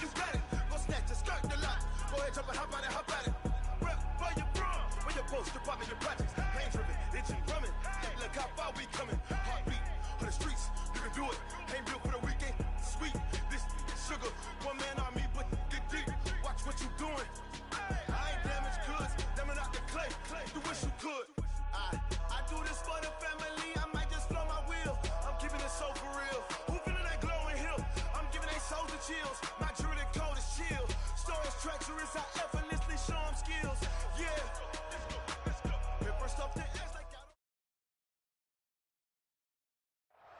you got it. Go snatch the skirt the lot. Go ahead, jump and hop on it, hop at it. Rep where you from? Where you post, your poppin' your projects. Pain driven, itching, drumming. Hey, look how far we coming. Heartbeat on the streets, you can do it. Ain't built for the weekend. Sweet, this is sugar. One man on me, but get deep. Watch what you doing. I ain't damaged goods, damn out the clay. You wish you could. I do this for the family. I might just blow my wheel. I'm keeping it so for real. Who feeling that glowing hill? I'm giving they souls the chills. My jewelry cold is chill. Stories treacherous, I effortlessly show them skills. Yeah. Let's go. First off the edge like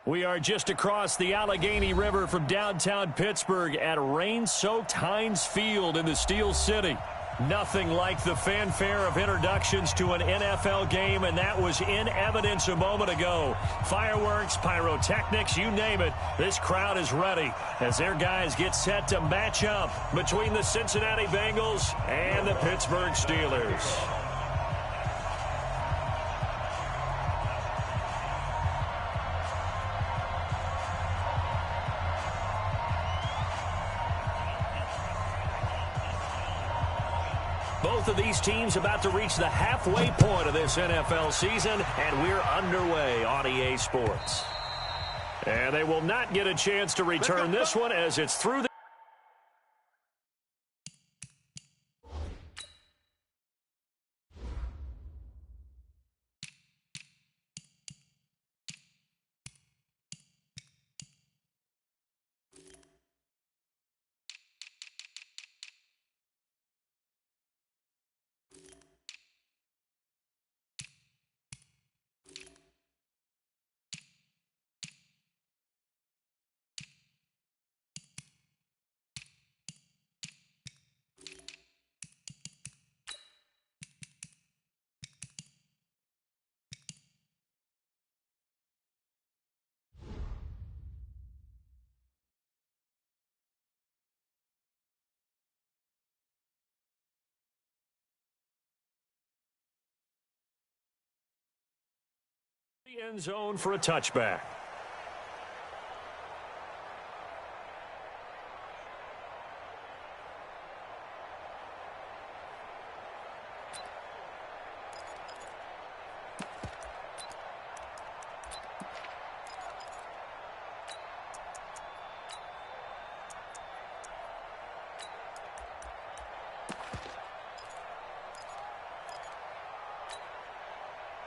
We are just across the Allegheny River from downtown Pittsburgh at rain-soaked Heinz Field in the Steel City. Nothing like the fanfare of introductions to an NFL game, and that was in evidence a moment ago. Fireworks, pyrotechnics, you name it. This crowd is ready as their guys get set to match up between the Cincinnati Bengals and the Pittsburgh Steelers. Both of these teams about to reach the halfway point of this NFL season, and we're underway on EA Sports. And they will not get a chance to return this one as it's through the end zone for a touchback.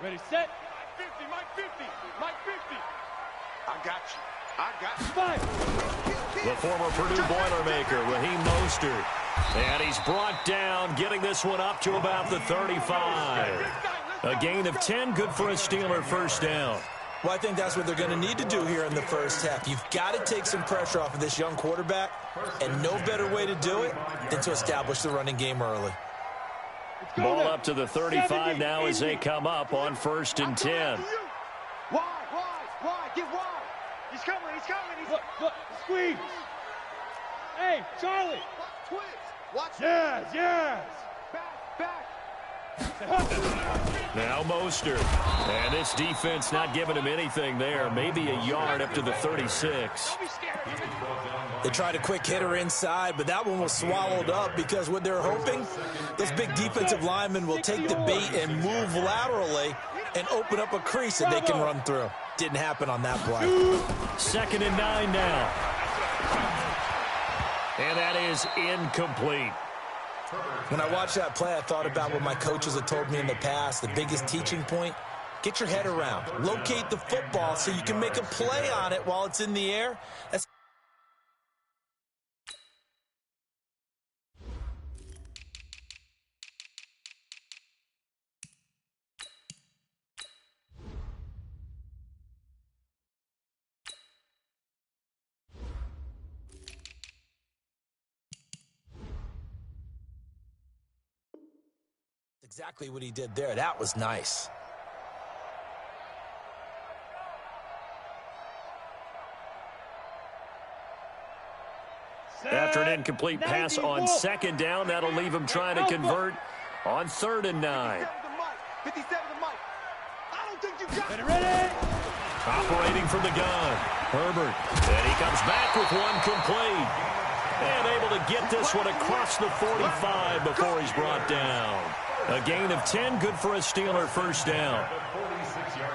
Ready, set. Mike 50. I got you. Fire. The former Purdue Boilermaker, Raheem Mostert. And he's brought down, getting this one up to about the 35. A gain of 10, good for a Steeler first down. Well, I think that's what they're going to need to do here in the first half. You've got to take some pressure off of this young quarterback, and no better way to do it than to establish the running game early. Ball up to the 35 now as they come up on 1st and 10. Wide, get wide. He's coming. Look, squeeze. Hey, Charlie. twins. Watch. Yes. Back. Now Mostert. And this defense not giving him anything there. Maybe a yard up to the 36. They tried a quick hitter inside, but that one was swallowed up because what they're hoping, those big defensive linemen will take the bait and move laterally and open up a crease that they can run through. Didn't happen on that play. 2nd and 9 now. And that is incomplete. When I watched that play, I thought about what my coaches had told me in the past. The biggest teaching point, get your head around. Locate the football so you can make a play on it while it's in the air. That's exactly what he did there. That was nice. After an incomplete pass on 2nd down, that'll leave him trying to convert on 3rd and 9. 57 to Mike. I don't think you got it. Ready? Operating from the gun, Herbert. And he comes back with one complete. And able to get this one across the 45 before he's brought down. A gain of 10, good for a Steeler first down. Here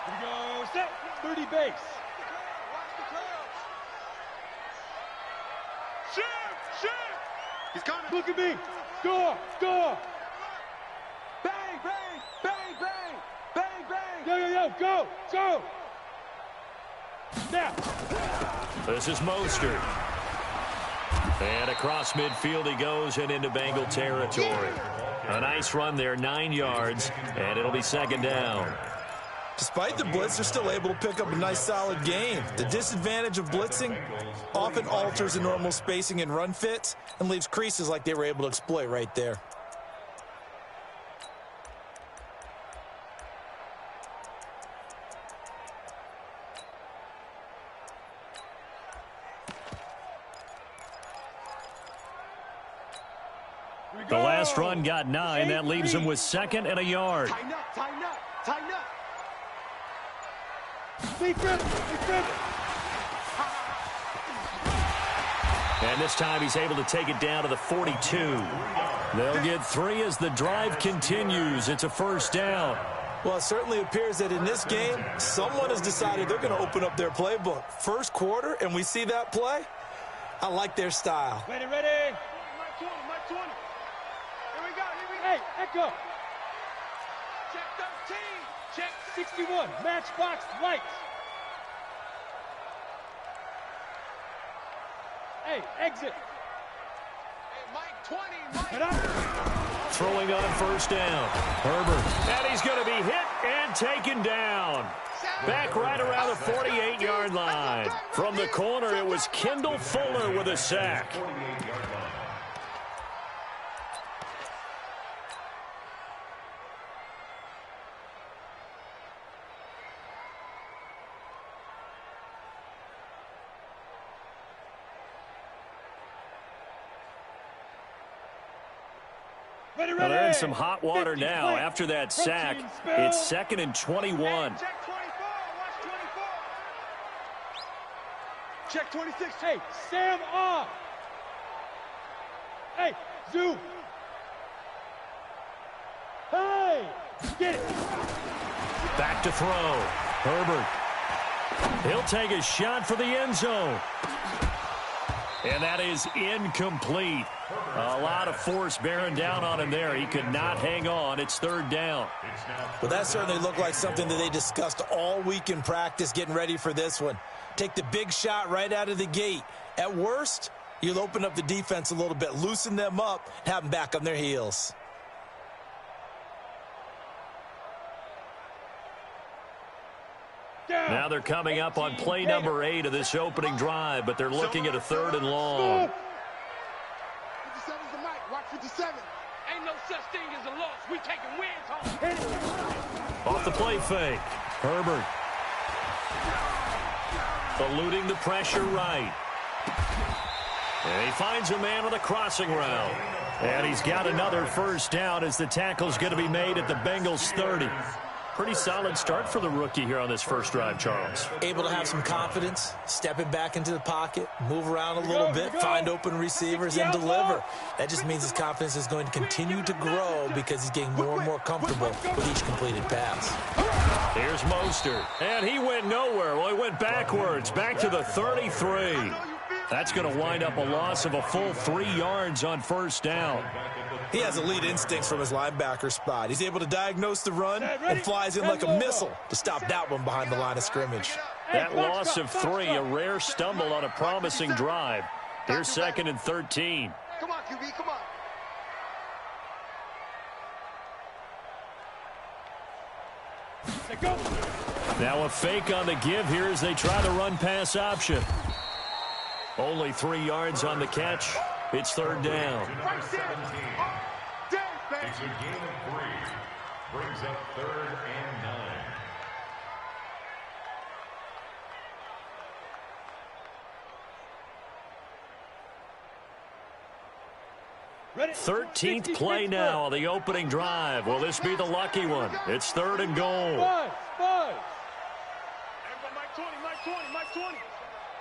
we go, set, 30 base. Shoot! He's coming. Look at me. Score! Bang, bang, bang, bang, bang, bang. Yo, go! Now. This is Mostert. And across midfield he goes and into Bengal territory. A nice run there, 9 yards, and it'll be second down. Despite the blitz, they're still able to pick up a nice solid gain. The disadvantage of blitzing often alters the normal spacing and run fits and leaves creases like they were able to exploit right there. The last run got 9. That leaves him with second and a yard. Tighten up. Defense. And this time he's able to take it down to the 42. They'll get 3 as the drive continues. It's a first down. Well, it certainly appears that in this game, someone has decided they're going to open up their playbook. First quarter, and we see that play. I like their style. Ready. Mike 20. Here we go. Hey, Echo. Check 13. Check 61. Matchbox lights. Hey, exit. Hey, Mike 20. Throwing on first down. Herbert. And he's going to be hit and taken down. Back right around the 48-yard line. From the corner, it was Kendall Fuller with a sack. Well, they're in some hot water now. After that sack, it's second and 21. Check 24. Watch 24. Check 26. Hey, Sam off. Hey, Zoo. Hey, get it. Back to throw. Herbert. He'll take a shot for the end zone. And that is incomplete. A lot of force bearing down on him there. He could not hang on. It's third down. Well, that certainly looked like something that they discussed all week in practice getting ready for this one. Take the big shot right out of the gate. At worst, you'll open up the defense a little bit, loosen them up, have them back on their heels. Now they're coming up on play number 8 of this opening drive, but they're looking at a third and long. 57's the mic. Watch 57. Ain't no such thing as a loss. We taking wins home. Off the play fake. Herbert. Eluding the pressure right. And he finds a man on the crossing route. And he's got another first down as the tackle's going to be made at the Bengals 30. Pretty solid start for the rookie here on this first drive, Charles. Able to have some confidence, stepping back into the pocket, move around a little bit, find open receivers, and deliver. That just means his confidence is going to continue to grow because he's getting more and more comfortable with each completed pass. Here's Mostert, and he went nowhere. Well, he went backwards, back to the 33. That's going to wind up a loss of a full 3 yards on first down. He has elite instincts from his linebacker spot. He's able to diagnose the run and flies in like a missile to stop that one behind the line of scrimmage. That loss of 3, a rare stumble on a promising drive. Here's second and 13. Come on, QB, come on. Now a fake on the give here as they try the run-pass option. Only 3 yards on the catch. It's third down. It's a gain of 3. Brings up 3rd and 9. 13th play now on the opening drive. Will this be the lucky one? It's 3rd and goal. Buzz. Mike 20.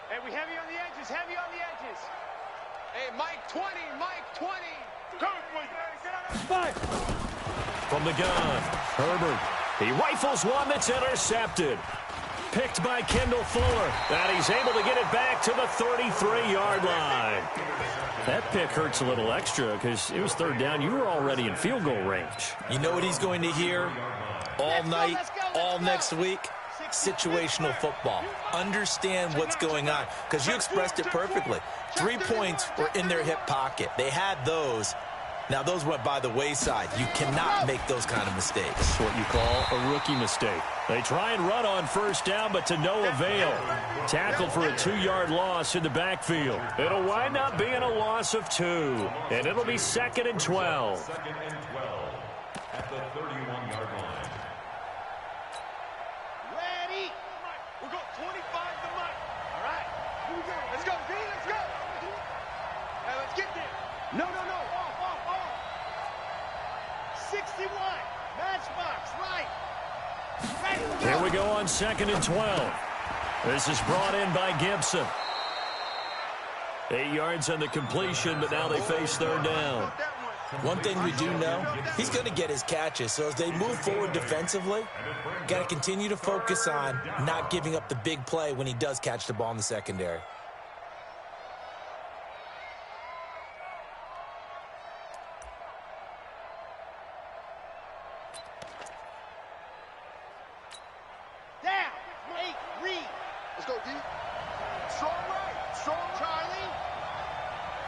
Hey, we heavy on the edges, heavy on the edges. Hey, Mike 20, Mike 20. Coming for you. Five. From the gun, Herbert. He rifles one that's intercepted. Picked by Kendall Fuller. And he's able to get it back to the 33-yard line. That pick hurts a little extra because it was third down. You were already in field goal range. You know what he's going to hear all night, all next week? Situational football. Understand what's going on, because you expressed it perfectly. 3 points were in their hip pocket. They had those. Now, those went by the wayside. You cannot make those kind of mistakes. That's what you call a rookie mistake. They try and run on first down, but to no avail. Tackled for a 2-yard loss in the backfield. It'll wind up being a loss of 2, and it'll be 2nd and 12. Second and 12 at the 31-yard line. Ready. We'll go 25 to Mike. All right. Here we go. Let's go, D. Let's go. Hey, let's get there. No. Off. 61. Matchbox. Right. Ready. Here we go on 2nd and 12. This is brought in by Gibson. 8 yards on the completion, but now they face third down. One thing we do know, he's going to get his catches. So as they move forward defensively, got to continue to focus on not giving up the big play when he does catch the ball in the secondary. Down. 8. Reed. Let's go, D. Strong right. Strong Charlie.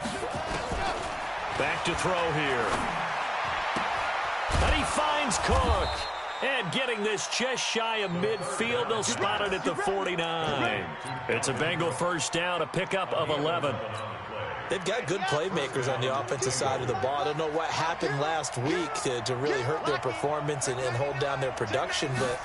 Let's go. Back to throw here. And he finds Cook. And getting this just shy of midfield, they'll spot it at the 49. It's a Bengal first down, a pickup of 11. They've got good playmakers on the offensive side of the ball. I don't know what happened last week to really hurt their performance and hold down their production, but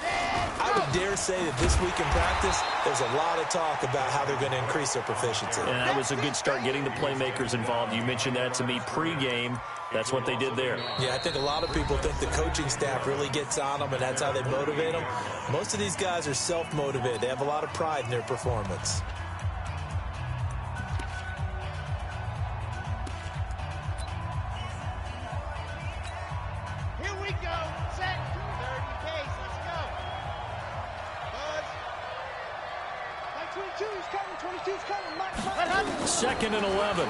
I would dare say that this week in practice, there's a lot of talk about how they're going to increase their proficiency. And that was a good start getting the playmakers involved. You mentioned that to me pregame. That's what they did there. Yeah, I think a lot of people think the coaching staff really gets on them, and that's how they motivate them. Most of these guys are self-motivated. They have a lot of pride in their performance. Here we go. Set. 30 pace. Let's go. Buzz. Mike 22's coming. 22's coming. Mike. 2nd and 11.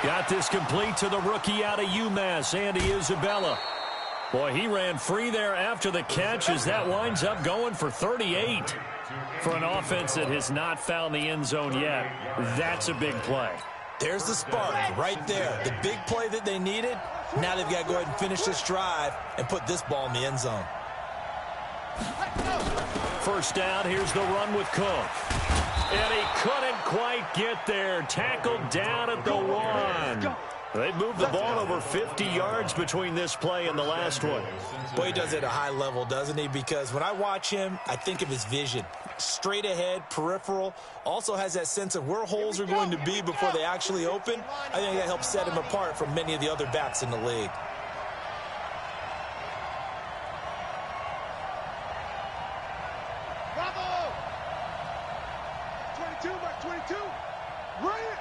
Got this complete to the rookie out of UMass, Andy Isabella. Boy, he ran free there after the catch as that winds up going for 38. For an offense that has not found the end zone yet, that's a big play. There's the spark right there. The big play that they needed. Now they've got to go ahead and finish this drive and put this ball in the end zone. First down, here's the run with Cook. And he couldn't quite get there. Tackled down at the 1. They moved the ball over 50 yards between this play and the last one. Boy, he does it at a high level, doesn't he? Because when I watch him, I think of his vision. Straight ahead, peripheral. Also has that sense of where holes are going to be before they actually open. I think that helps set him apart from many of the other backs in the league. Bravo. 22, Mike 22. Run it.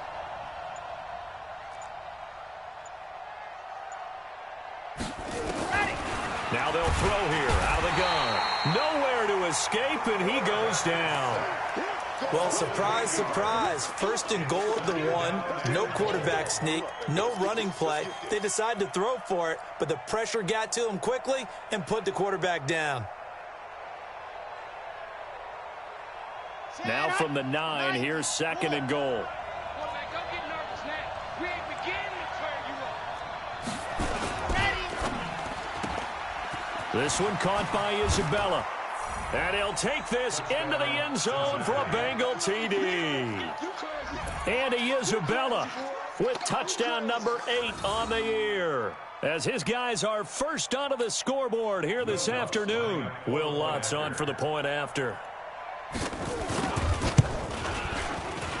Now they'll throw here out of the gun. Nowhere to escape, and he goes down. Well, surprise, surprise. First and goal at the 1. No quarterback sneak. No running play. They decide to throw for it, but the pressure got to him quickly and put the quarterback down. Now from the 9, here's 2nd and goal. Quarterback, don't get nervous now. We ain't beginning to tear you up. Ready? This one caught by Isabella. And he'll take this into the end zone for a Bengal TD. Andy Isabella with touchdown number 8 on the year. As his guys are first onto the scoreboard here this afternoon. Will Lutz on for the point after.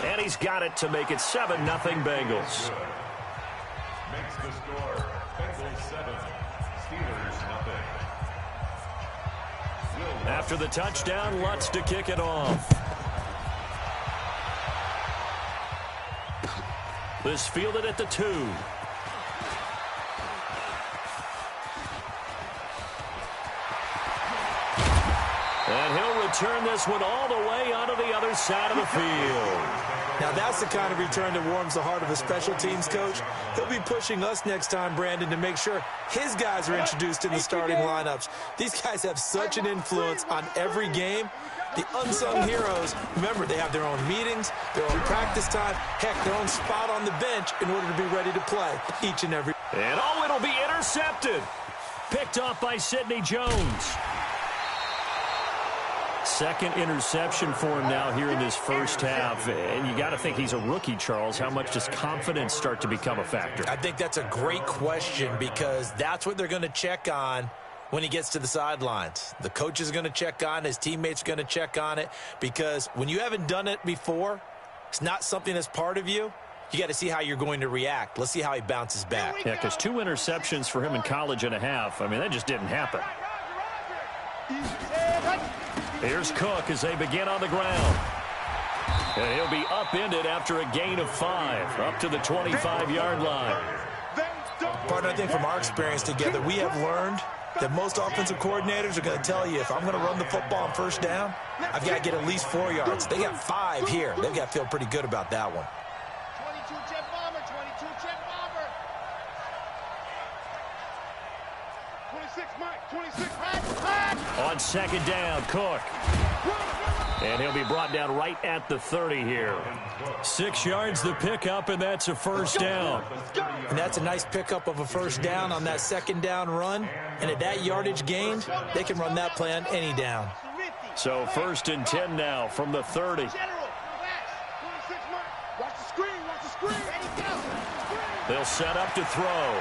And he's got it to make it 7-0 Bengals. Makes the score Bengals 7, Steelers nothing. After the touchdown, Lutz to kick it off. This fielded at the 2. And he'll return this one all the way onto the other side of the field. Now, that's the kind of return that warms the heart of a special teams coach. He'll be pushing us next time, Brandon, to make sure his guys are introduced in the starting lineups. These guys have such an influence on every game. The unsung heroes, remember, they have their own meetings, their own practice time, heck, their own spot on the bench in order to be ready to play each and every. And oh, it'll be intercepted. Picked off by Sidney Jones. Second interception for him now here in this first half. And you got to think he's a rookie, Charles. How much does confidence start to become a factor? I think that's a great question because that's what they're going to check on when he gets to the sidelines. The coach is going to check on, his teammates are going to check on it, because when you haven't done it before, it's not something that's part of you. You got to see how you're going to react. Let's see how he bounces back. Yeah, because 2 interceptions for him in college and a half. I mean, that just didn't happen. Here's Cook as they begin on the ground. And he'll be upended after a gain of 5, up to the 25-yard line. Partner, I think from our experience together, we have learned that most offensive coordinators are going to tell you, if I'm going to run the football on first down, I've got to get at least 4 yards. They got 5 here. They've got to feel pretty good about that one. 22 jet bomber, 22 jet bomber. 26 Mike, 26 hot. On second down, Cook. And he'll be brought down right at the 30 here. 6 yards the pickup, and that's a first down. And that's a nice pickup of a first down on that second down run. And at that yardage gained, they can run that play on any down. So 1st and 10 now from the 30. Watch the screen, watch the screen. Ready, go. They'll set up to throw.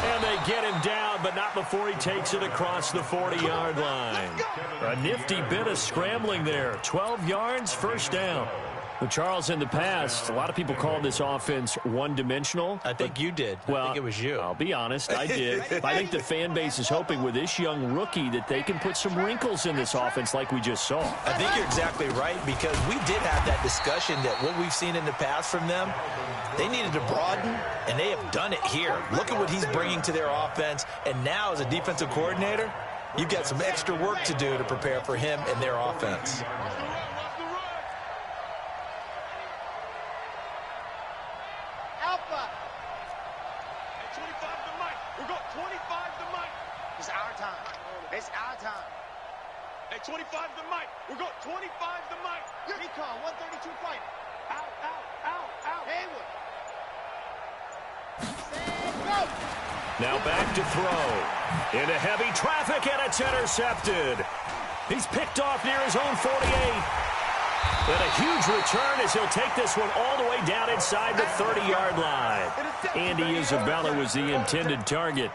And they get him down, but not before he takes it across the 40-yard line. A nifty bit of scrambling there. 12 yards, first down. But Charles, in the past, a lot of people called this offense one-dimensional. I think you did. Well, I think it was you. I'll be honest, I did. I think the fan base is hoping with this young rookie that they can put some wrinkles in this offense like we just saw. I think you're exactly right, because we did have that discussion that what we've seen in the past from them, they needed to broaden, and they have done it here. Look at what he's bringing to their offense, and now as a defensive coordinator, you've got some extra work to do to prepare for him and their offense. Alpha. Hey, 25 to Mike. We're going 25 to Mike. It's our time. It's our time. Hey, 25 to Mike. We're going 25 to Mike. Recon, 132 fighting. Out, out, out, out. Haywood. Go. Now back to throw. Into heavy traffic, and it's intercepted. He's picked off near his own 48. And a huge return as he'll take this one all the way down inside the 30-yard line. Andy Isabella was the intended target.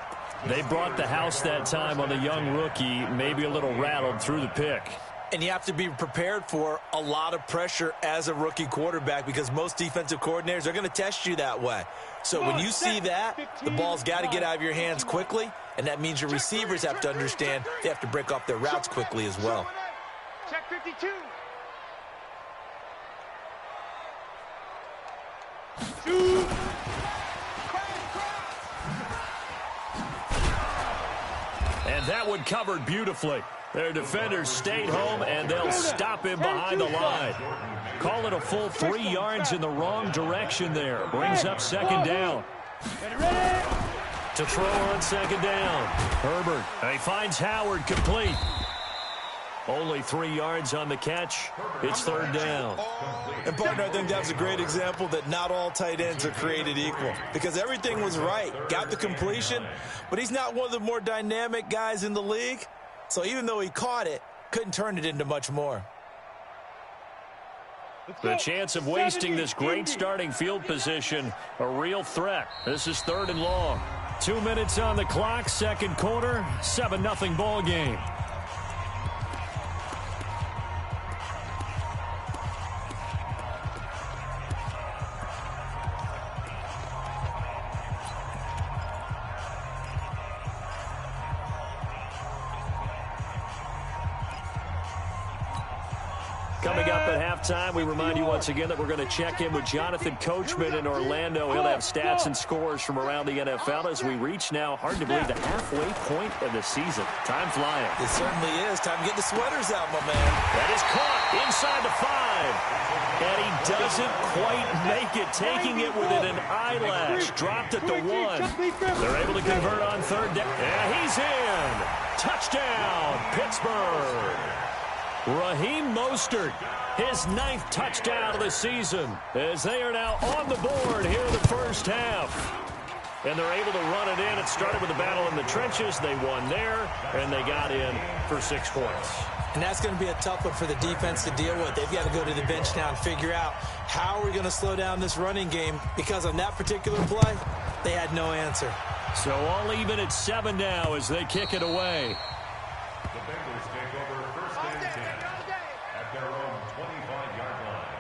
They brought the house that time on the young rookie, maybe a little rattled through the pick. And you have to be prepared for a lot of pressure as a rookie quarterback, because most defensive coordinators are going to test you that way. So when you see that, the ball's got to get out of your hands quickly, and that means your receivers have to understand they have to break off their routes quickly as well. Check 52. And that one covered beautifully. Their defenders stayed home, and they'll stop him behind the line. Call it a full 3 yards in the wrong direction there. Brings up second down. To throw on second down. Herbert. He finds Howard complete. Only 3 yards on the catch. It's third down. And, partner, I think that's a great example that not all tight ends are created equal, because everything was right. Got the completion, but he's not one of the more dynamic guys in the league. So even though he caught it, couldn't turn it into much more. The chance of wasting this great starting field position, a real threat. This is third and long. 2 minutes on the clock, second quarter, 7-0 ball game. Coming up at halftime, we remind you once again that we're going to check in with Jonathan Coachman in Orlando. He'll have stats and scores from around the NFL as we reach now, hard to believe, the halfway point of the season. Time flying. It certainly is. Time to get the sweaters out, my man. That is caught inside the 5. And he doesn't quite make it, taking it within an eyelash. Dropped at the 1. They're able to convert on third down. Yeah, he's in. Touchdown, Pittsburgh. Raheem Mostert, his 9th touchdown of the season, as they are now on the board here in the first half. And they're able to run it in. It started with a battle in the trenches. They won there, and they got in for 6 points. And that's going to be a tough one for the defense to deal with. They've got to go to the bench now and figure out how are we going to slow down this running game, because on that particular play, they had no answer. So all even at 7 now as they kick it away. The Bengals take over first and 10 at their own 25-yard line.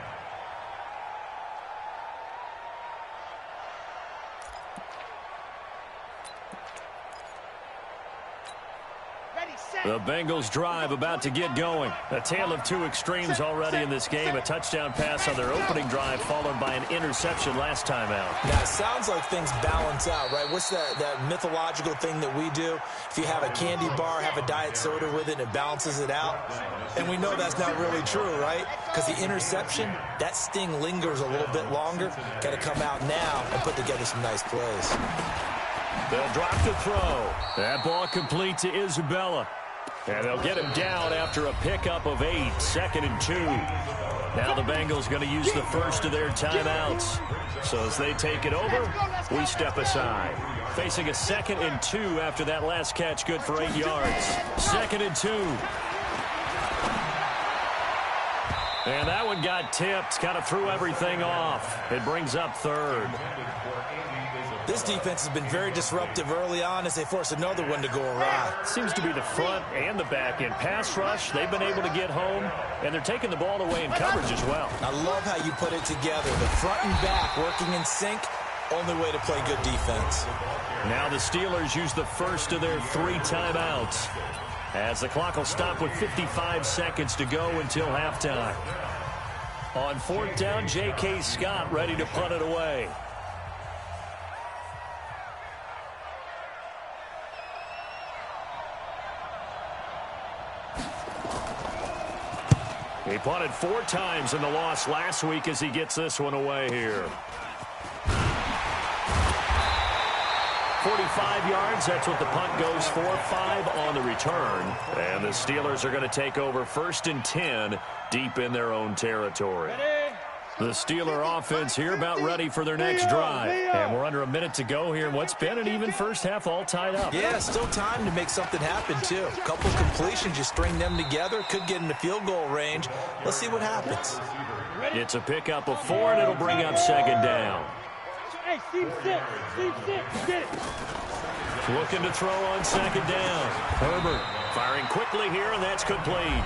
The Bengals drive about to get going. A tale of 2 extremes already in this game. A touchdown pass on their opening drive followed by an interception last time out. Now, it sounds like things balance out, right? What's that mythological thing that we do? If you have a candy bar, have a diet soda with it, it balances it out. And we know that's not really true, right? Because the interception, that sting lingers a little bit longer. Got to come out now and put together some nice plays. They'll drop the throw. That ball complete to Isabella. And they'll get him down after a pickup of 8, 2nd and 2. Now the Bengals going to use the first of their timeouts. So as they take it over, we step aside. Facing a 2nd and 2 after that last catch, good for 8 yards. 2nd and 2. And that one got tipped, kind of threw everything off. It brings up 3rd. This defense has been very disruptive early on as they force another one to go awry. Seems to be the front and the back end. Pass rush, they've been able to get home, and they're taking the ball away in coverage as well. I love how you put it together. The front and back working in sync, only way to play good defense. Now the Steelers use the first of their 3 timeouts, as the clock will stop with 55 seconds to go until halftime. On 4th down, J.K. Scott ready to punt it away. He punted 4 times in the loss last week as he gets this one away here. 45 yards, that's what the punt goes for. 5 on the return. And the Steelers are going to take over 1st and 10 deep in their own territory. The Steeler offense here about ready for their next drive. And we're under a minute to go here in what's been an even first half, all tied up. Yeah, still time to make something happen, too. A couple completions, you string them together, could get into field goal range. Let's see what happens. It's a pickup of 4, and it'll bring up 2nd down. Hey, Steve 6, get it. Looking to throw on 2nd down. Herbert firing quickly here, and that's complete.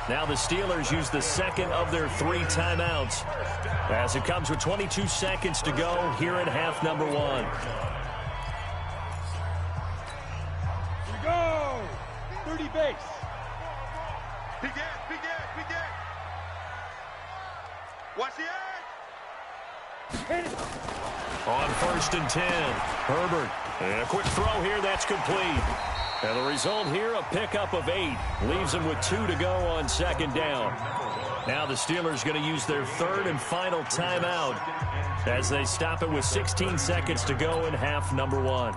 Now the Steelers use the 2nd of their 3 timeouts as it comes with 22 seconds to go here in half number 1. Here we go. 30 base. Big Ed. Watch the edge. Hit it. On 1st and 10, Herbert. And a quick throw here, that's complete. And the result here, a pickup of 8. Leaves them with 2 to go on 2nd down. Now the Steelers going to use their 3rd and final timeout as they stop it with 16 seconds to go in half number 1.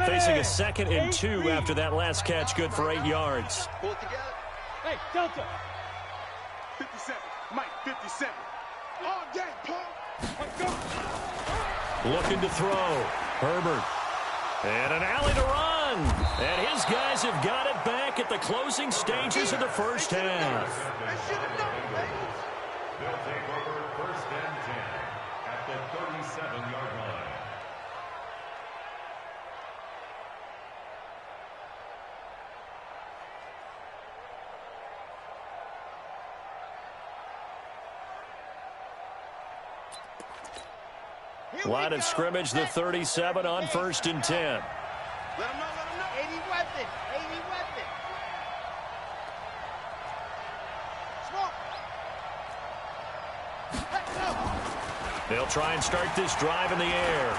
Facing a 2nd and 2 after that last catch, good for 8 yards. Pull it together. Hey, Delta. 57. Mike, 57. All day, Paul. Let's go. Looking to throw. Herbert. And an alley to run. And his guys have got it back at the closing stages of the first half. They'll take over 1st and 10 at the 37-yard line. Line of scrimmage, the 37 on 1st and 10. Let him know. 80 weapon. 80 weapon. Smoke. They'll try and start this drive in the air.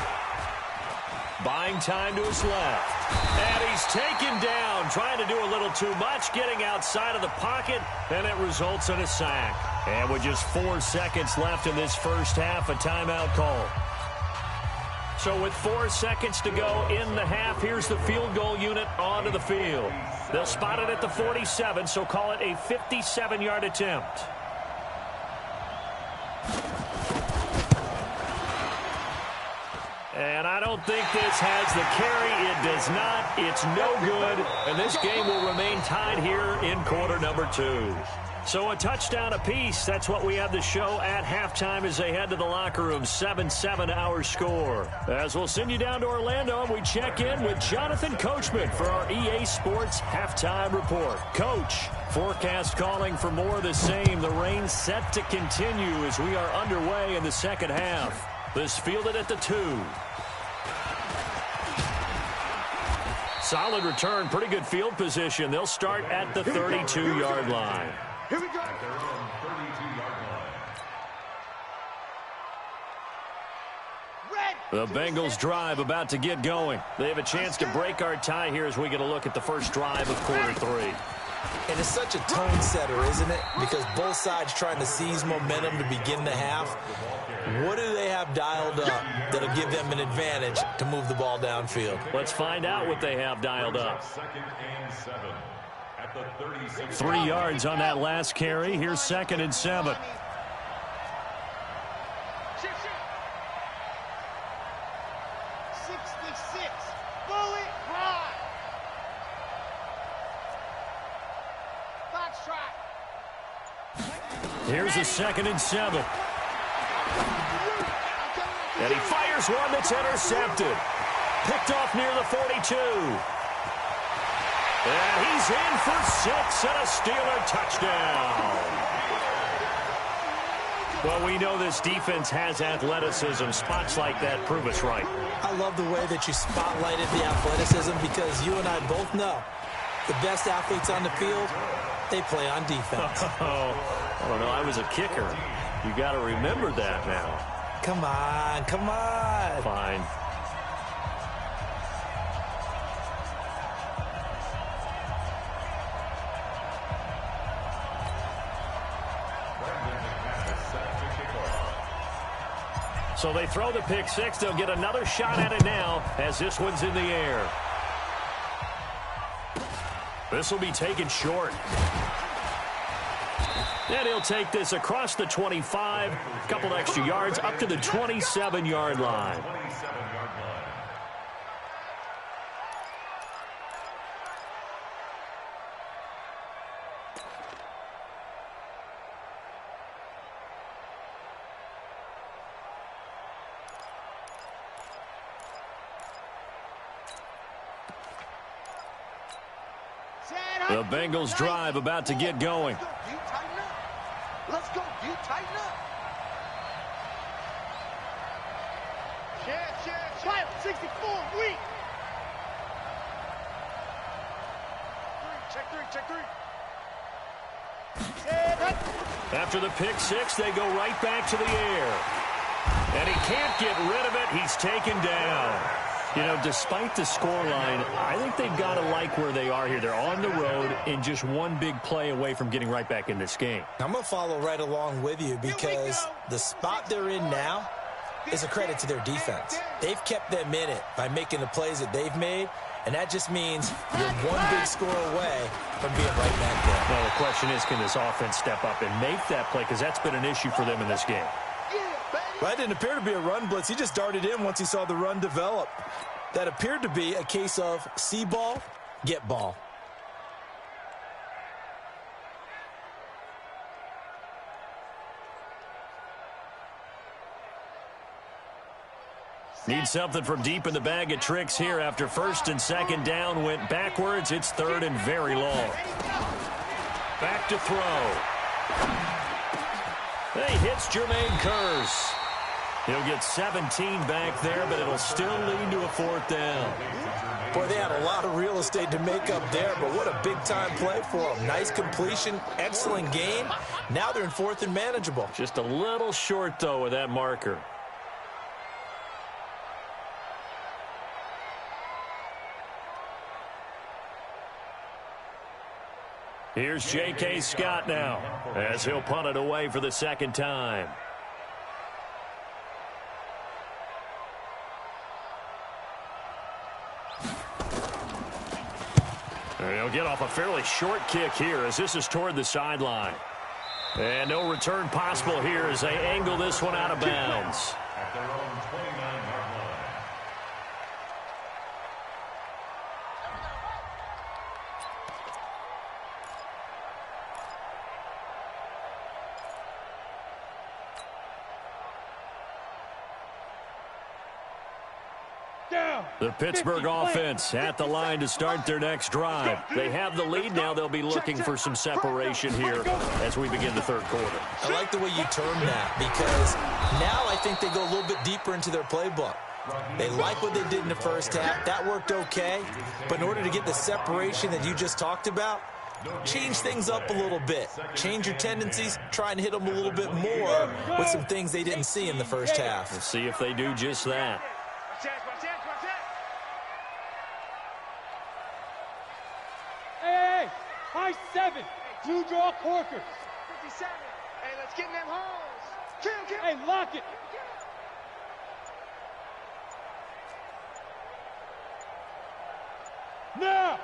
Buying time to his left. And he's taken down, trying to do a little too much, getting outside of the pocket, and it results in a sack. And with just 4 seconds left in this first half, a timeout call. So with 4 seconds to go in the half, here's the field goal unit onto the field. They'll spot it at the 47, so call it a 57-yard attempt. And I don't think this has the carry. It does not. It's no good. And this game will remain tied here in quarter number 2. So a touchdown apiece. That's what we have to show at halftime as they head to the locker room. 7-7 our score. As we'll send you down to Orlando, and we check in with Jonathan Coachman for our EA Sports halftime report. Coach, forecast calling for more of the same. The rain set to continue as we are underway in the second half. This fielded at the 2. Solid return, pretty good field position. They'll start at the 32-yard line. Here we go. At their own 32-yard line. The Bengals drive about to get going. They have a chance to break our tie here as we get a look at the first drive of quarter 3. And it's such a tone setter, isn't it? Because both sides trying to seize momentum to begin the half. What do they have dialed up that'll give them an advantage to move the ball downfield? Let's find out what they have dialed up. 3 yards on that last carry. Here's 2nd and 7. 66. Bullet ride. Foxtrot. Here's a 2nd and 7. And he fires one that's intercepted. Picked off near the 42. And he's in for 6 and a Steeler touchdown. Well, we know this defense has athleticism. Spots like that prove us right. I love the way that you spotlighted the athleticism because you and I both know the best athletes on the field, they play on defense. Oh, I don't know. I was a kicker. You got to remember that now. Come on, come on. Fine. So they throw the pick 6. They'll get another shot at it now as this one's in the air. This will be taken short. And he'll take this across the 25, a couple extra yards, up to the 27-yard line. The Bengals drive about to get going. Let's go, dude. Tighten up. Share. 64, weak. Check three. After the pick 6, they go right back to the air. And he can't get rid of it. He's taken down. You know, despite the scoreline, I think they've got to like where they are here. They're on the road and just one big play away from getting right back in this game. I'm going to follow right along with you because the spot they're in now is a credit to their defense. They've kept them in it by making the plays that they've made, and that just means you're one big score away from being right back there. Well, the question is, can this offense step up and make that play? Because that's been an issue for them in this game. Well, that didn't appear to be a run blitz. He just darted in once he saw the run develop. That appeared to be a case of see ball, get ball. Need something from deep in the bag of tricks here after 1st and 2nd down went backwards. It's 3rd and very long. Back to throw. He hits Jermaine Kearse. He'll get 17 back there, but it'll still lead to a 4th down. Boy, they had a lot of real estate to make up there, but what a big-time play for them. Nice completion, excellent game. Now they're in 4th and manageable. Just a little short, though, with that marker. Here's J.K. Scott now, as he'll punt it away for the 2nd time. He'll get off a fairly short kick here as this is toward the sideline. And no return possible here as they angle this one out of bounds. At their own 29-yard line. The Pittsburgh offense at the line to start their next drive. They have the lead now. They'll be looking for some separation here as we begin the 3rd quarter. I like the way you term that because now I think they go a little bit deeper into their playbook. They like what they did in the first half. That worked okay. But in order to get the separation that you just talked about, change things up a little bit. Change your tendencies. Try and hit them a little bit more with some things they didn't see in the first half. We'll see if they do just that. Hey, high 7. Blue draw corkers. 57. Hey, let's get in them holes. Kill. Hey, lock it. Now.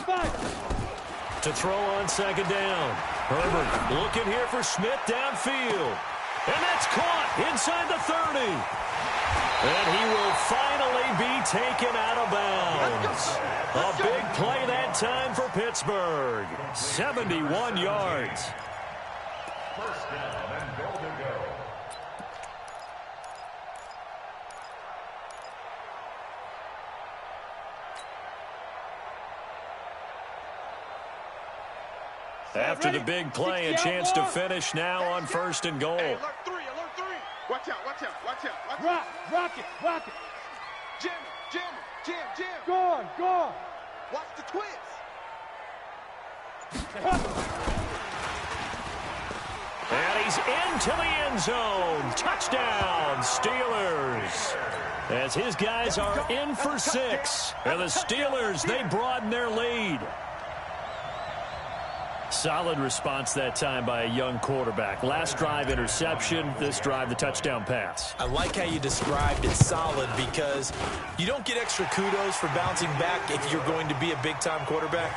5. To throw on 2nd down. Herbert looking here for Smith downfield. And that's caught inside the 30. And he will finally be taken out of bounds. A big play that time for Pittsburgh. 71 yards. 1st down and goal to go. After the big play, a chance to finish now on 1st and goal. Hey, alert 3. Watch out. Rock it. Jam. Gone. Watch the twist. And he's into the end zone. Touchdown, Steelers. As his guys are in for 6. And the Steelers, they broaden their lead. Solid response that time by a young quarterback. Last drive, interception. This drive, the touchdown pass. I like how you described it, solid, because you don't get extra kudos for bouncing back if you're going to be a big-time quarterback.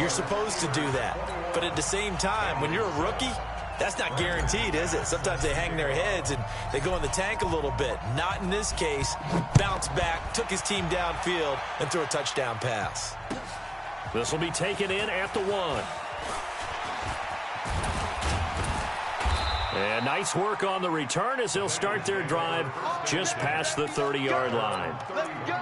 You're supposed to do that. But at the same time, when you're a rookie, that's not guaranteed, is it? Sometimes they hang their heads and they go in the tank a little bit. Not in this case. Bounced back, took his team downfield, and threw a touchdown pass. This will be taken in at the 1. And nice work on the return as they'll start their drive just past the 30-yard line. Let's go.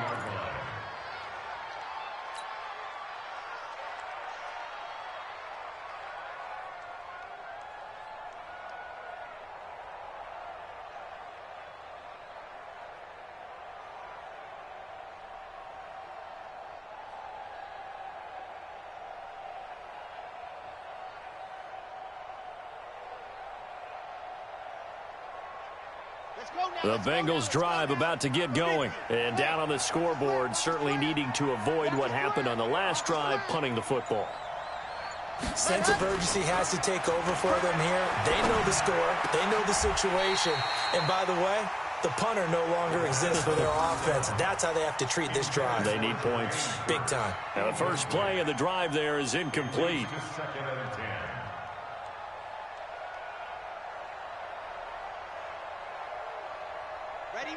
The Bengals drive about to get going. And down on the scoreboard, certainly needing to avoid what happened on the last drive, punting the football. Sense of urgency has to take over for them here. They know the score. They know the situation. And by the way, the punter no longer exists for their offense. That's how they have to treat this drive. They need points. Big time. Now the first play of the drive there is incomplete. 2nd and 10.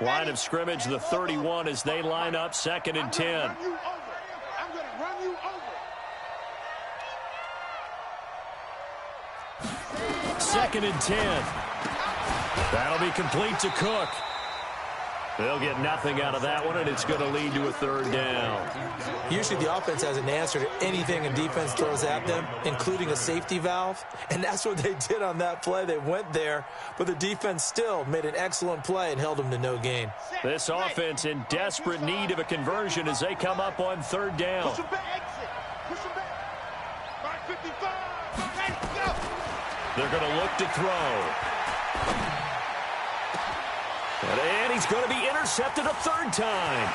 Line of scrimmage, the 31 as they line up 2nd and 10. I'm going to run you over. 2nd and 10. That'll be complete to Cook. They'll get nothing out of that one, and it's going to lead to a third down. Usually the offense has an answer to anything a defense throws at them, including a safety valve, and that's what they did on that play. They went there, but the defense still made an excellent play and held them to no gain. This offense in desperate need of a conversion as they come up on third down. Push him back. Exit. Push him back. Mark 55. Ready, go. They're going to look to throw. And he's going to be intercepted a third time.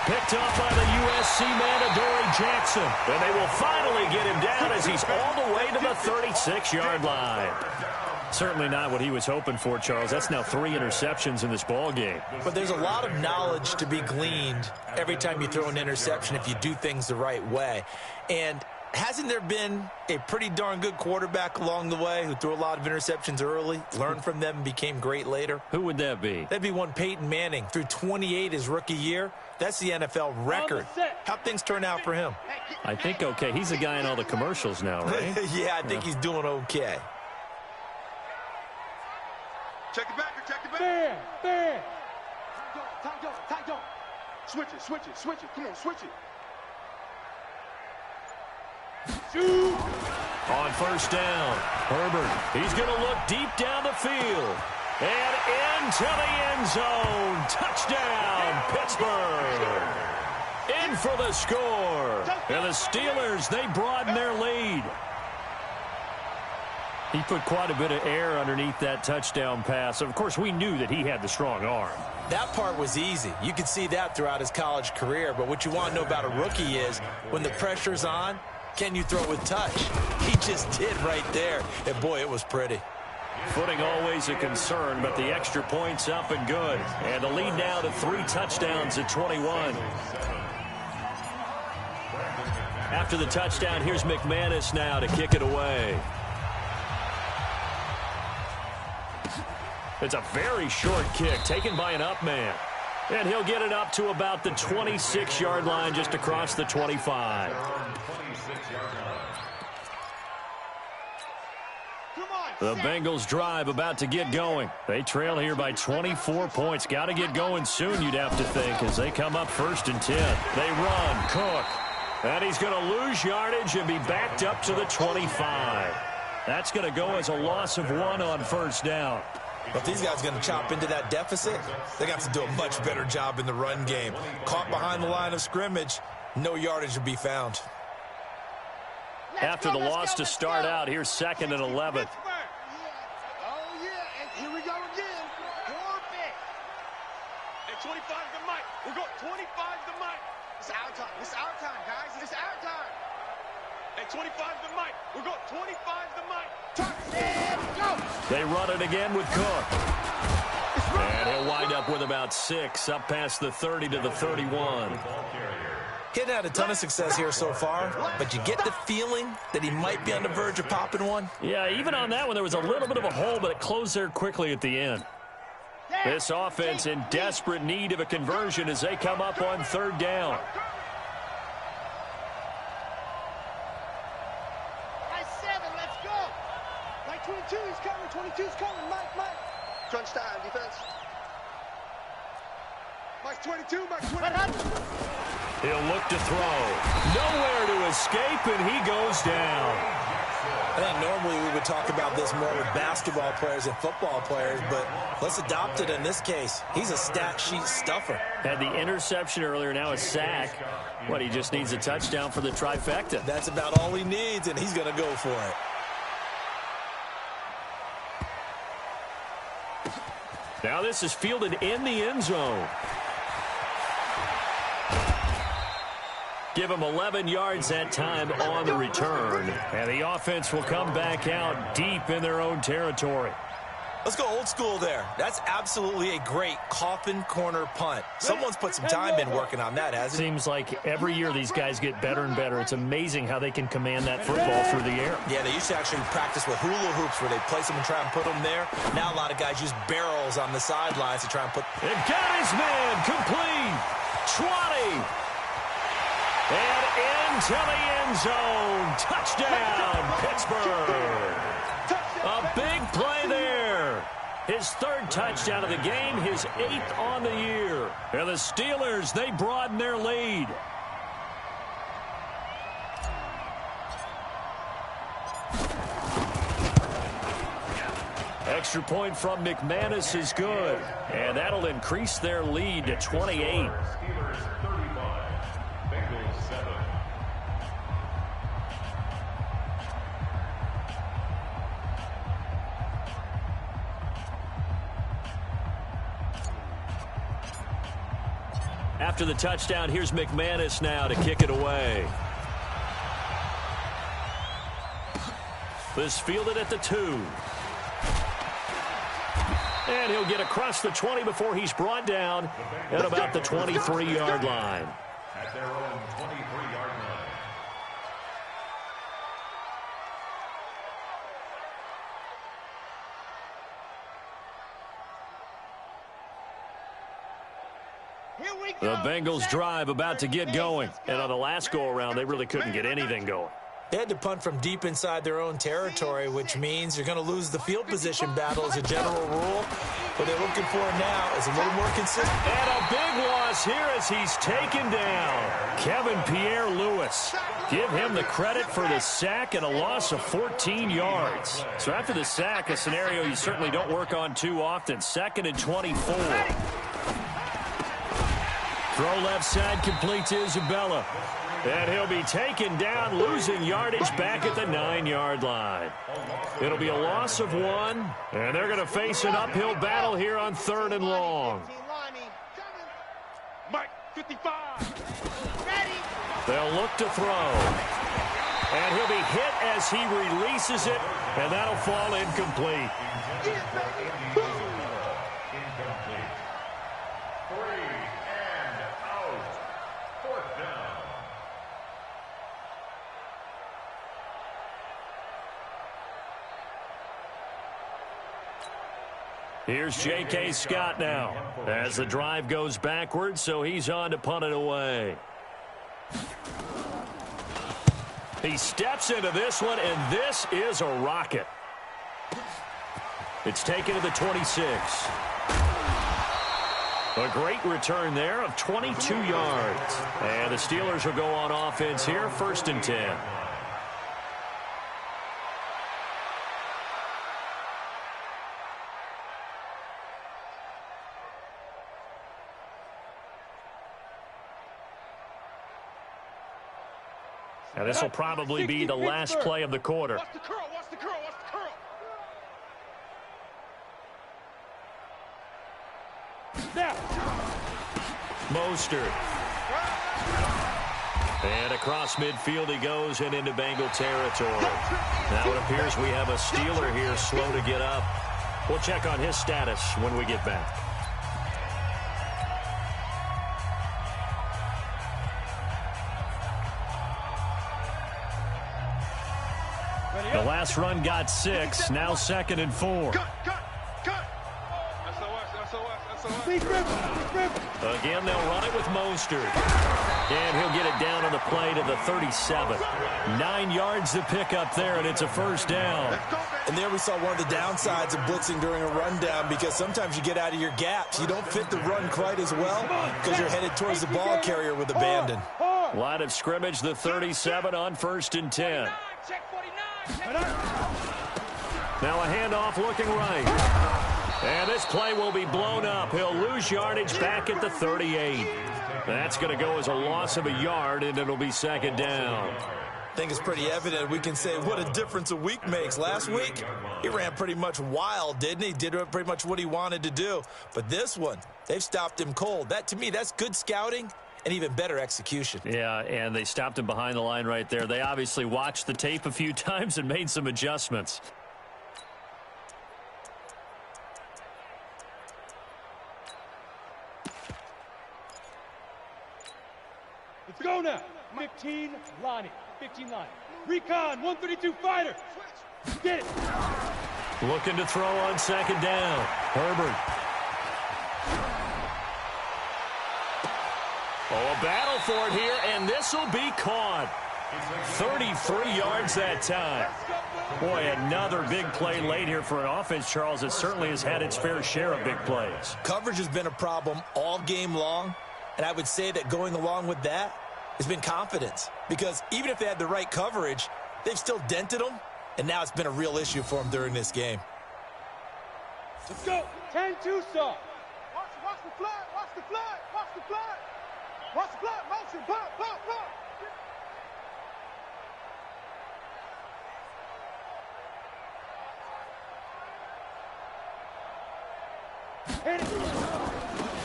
Picked off by the USC man, Adoree Jackson. And they will finally get him down as he's all the way to the 36-yard line. Certainly not what he was hoping for, Charles. That's now 3 interceptions in this ball game. But there's a lot of knowledge to be gleaned every time you throw an interception if you do things the right way. And hasn't there been a pretty darn good quarterback along the way who threw a lot of interceptions early, learned from them, and became great later? Who would that be? That'd be one Peyton Manning. Threw 28 his rookie year. That's the NFL record. How'd things turn out for him? I think okay. He's a guy in all the commercials now, right? Yeah, I think he's doing okay. Check the back. Check the back. Fair. Tight dog. Switch it. Come on, switch it. Shoot. On first down, Herbert. He's going to look deep down the field. And into the end zone. Touchdown, Pittsburgh. In for the score. And the Steelers, they broaden their lead. He put quite a bit of air underneath that touchdown pass. Of course, we knew that he had the strong arm. That part was easy. You could see that throughout his college career. But what you want to know about a rookie is when the pressure's on, can you throw with touch? He just did right there. And, boy, it was pretty. Footing always a concern, but the extra point's up and good. And the lead now to 3 touchdowns at 21. After the touchdown, here's McManus now to kick it away. It's a very short kick taken by an up man. And he'll get it up to about the 26-yard line just across the 25. The Bengals drive about to get going. They trail here by 24 points. Got to get going soon, you'd have to think, as they come up 1st and 10. They run, Cook. And he's going to lose yardage and be backed up to the 25. That's going to go as a loss of 1 on first down. But these guys are going to chop into that deficit. They got to do a much better job in the run game. Caught behind the line of scrimmage, no yardage to be found. After the loss to start out, here's 2nd and 11. Oh, yeah, and here we go again. Perfect. At 25 to Mike. We're going 25 to Mike. It's our time. It's our time, guys. It's our time. At 25 to Mike. We're going 25 to Mike. Turn, go. They run it again with Cook. And he'll wind up with about 6, up past the 30 to the 31. He hadn't had a ton of success here so far, but you get the feeling that he might be on the verge of popping one. Yeah, even on that one, there was a little bit of a hole, but it closed there quickly at the end. This offense in desperate need of a conversion as they come up on 3rd down. Nice 7, let's go. Mike 22 is coming, 22 is coming, Mike. Crunch time, defense. Mike's 22, Mike's 22. He'll look to throw. Nowhere to escape, and he goes down. I think normally we would talk about this more with basketball players and football players, but let's adopt it in this case. He's a stat sheet stuffer. Had the interception earlier, now a sack. What, he just needs a touchdown for the trifecta. That's about all he needs, and he's going to go for it. Now this is fielded in the end zone. Give him 11 yards that time on the return. And the offense will come back out deep in their own territory. Let's go old school there. That's absolutely a great coffin corner punt. Someone's put some time in working on that, hasn't it? Seems like every year these guys get better and better. It's amazing how they can command that football through the air. Yeah, they used to actually practice with hula hoops where they place them and try and put them there. Now a lot of guys use barrels on the sidelines to try and put... It got his man complete. 20. And into the end zone. Touchdown, Pittsburgh. A big play there. His third touchdown of the game, his 8th on the year. And the Steelers, they broaden their lead. Extra point from McManus is good, and that'll increase their lead to 28. Steelers 35, Bengals 7. After the touchdown, here's McManus now to kick it away. This fielded at the 2. And he'll get across the 20 before he's brought down at about the 23-yard line. At their own 23-yard line. The Bengals drive about to get going. And on the last go-around, they really couldn't get anything going. They had to punt from deep inside their own territory, which means you're going to lose the field position battle as a general rule. What they're looking for now is a little more consistent. And a big loss here as he's taken down. Kevin Pierre-Louis. Give him the credit for the sack and a loss of 14 yards. So after the sack, a scenario you certainly don't work on too often. 2nd and 24. Throw left side complete to Isabella. And he'll be taken down, losing yardage back at the 9-yard line. It'll be a loss of 1, and they're going to face an uphill battle here on 3rd and long. Mike, 55. Ready. They'll look to throw. And he'll be hit as he releases it, and that'll fall incomplete. Incomplete. 3 and out. 4th down. Here's J.K. Scott now as the drive goes backwards, so he's on to punt it away. He steps into this one, and this is a rocket. It's taken to the 26. A great return there of 22 yards. And the Steelers will go on offense here, 1st and 10. And this will probably be the last play of the quarter. Watch the curl, watch the curl, watch the curl. Snap. Mostert. And across midfield he goes and into Bengal territory. Now it appears we have a Steeler here slow to get up. We'll check on his status when we get back. The last run got 6, now 2nd and 4. Cut. SOS. Deep rip. Again, they'll run it with Mostert. And he'll get it down on the play to the 37. 9 yards to pick up there, and it's a 1st down. And there we saw one of the downsides of blitzing during a rundown, because sometimes you get out of your gaps. You don't fit the run quite as well because you're headed towards the ball carrier with abandon. Line of scrimmage, the 37 on 1st and 10. Check 49. Now a handoff looking right. And this play will be blown up. He'll lose yardage back at the 38. That's going to go as a loss of a yard, and it'll be 2nd down. I think it's pretty evident. We can say what a difference a week makes. Last week, he ran pretty much wild, didn't he? Did pretty much what he wanted to do. But this one, they've stopped him cold. That, to me, that's good scouting and even better execution. Yeah, and they stopped him behind the line right there. They obviously watched the tape a few times and made some adjustments. Let's go now. 15, Lonnie. 15 line. Recon, 132 fighter. Get it. Looking to throw on 2nd down. Herbert. Oh, a battle for it here, and this will be caught. 33 yards that time. Boy, another big play late here for an offense, Charles, that certainly has had its fair share of big plays. Coverage has been a problem all game long, and I would say that going along with that has been confidence. Because even if they had the right coverage, they've still dented them, and now it's been a real issue for them during this game. Let's go. 10-2 stop. Watch the flood. Watch the flood. Watch the flood. Watch the flood. Motion. Pop, pop, pop.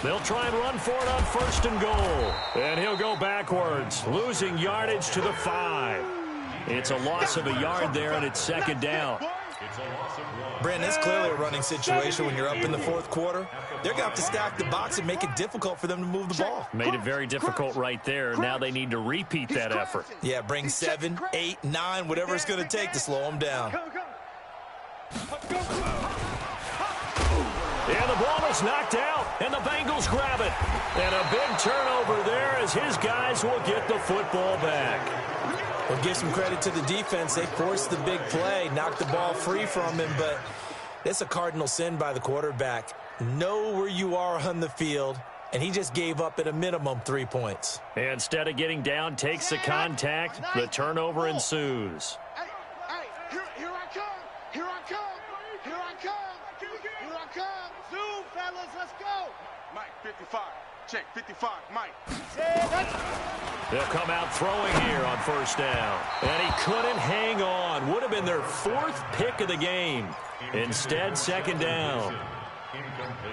They'll try and run for it on 1st and goal. And he'll go backwards, losing yardage to the 5. It's a loss of a yard there, and it's 2nd down. Brandon, it's clearly a running situation when you're up in the 4th quarter. They're going to have to stack the box and make it difficult for them to move the ball. Made it very difficult right there. Now they need to repeat that effort. Yeah, bring 7, 8, 9, whatever it's going to take to slow them down. And the ball is knocked out, and the Bengals grab it. And a big turnover there as his guys will get the football back. We'll give some credit to the defense. They forced the big play, knocked the ball free from him, but it's a cardinal sin by the quarterback. Know where you are on the field, and he just gave up at a minimum 3 points. Instead of getting down, takes the contact. The turnover ensues. Hey, here I come. Here I come. Here I come. Here I come. Zoom, fellas, let's go. Mike, 55. Check, 55, Mike. They'll come out throwing here on 1st down. And he couldn't hang on. Would have been their 4th pick of the game. Instead, 2nd down.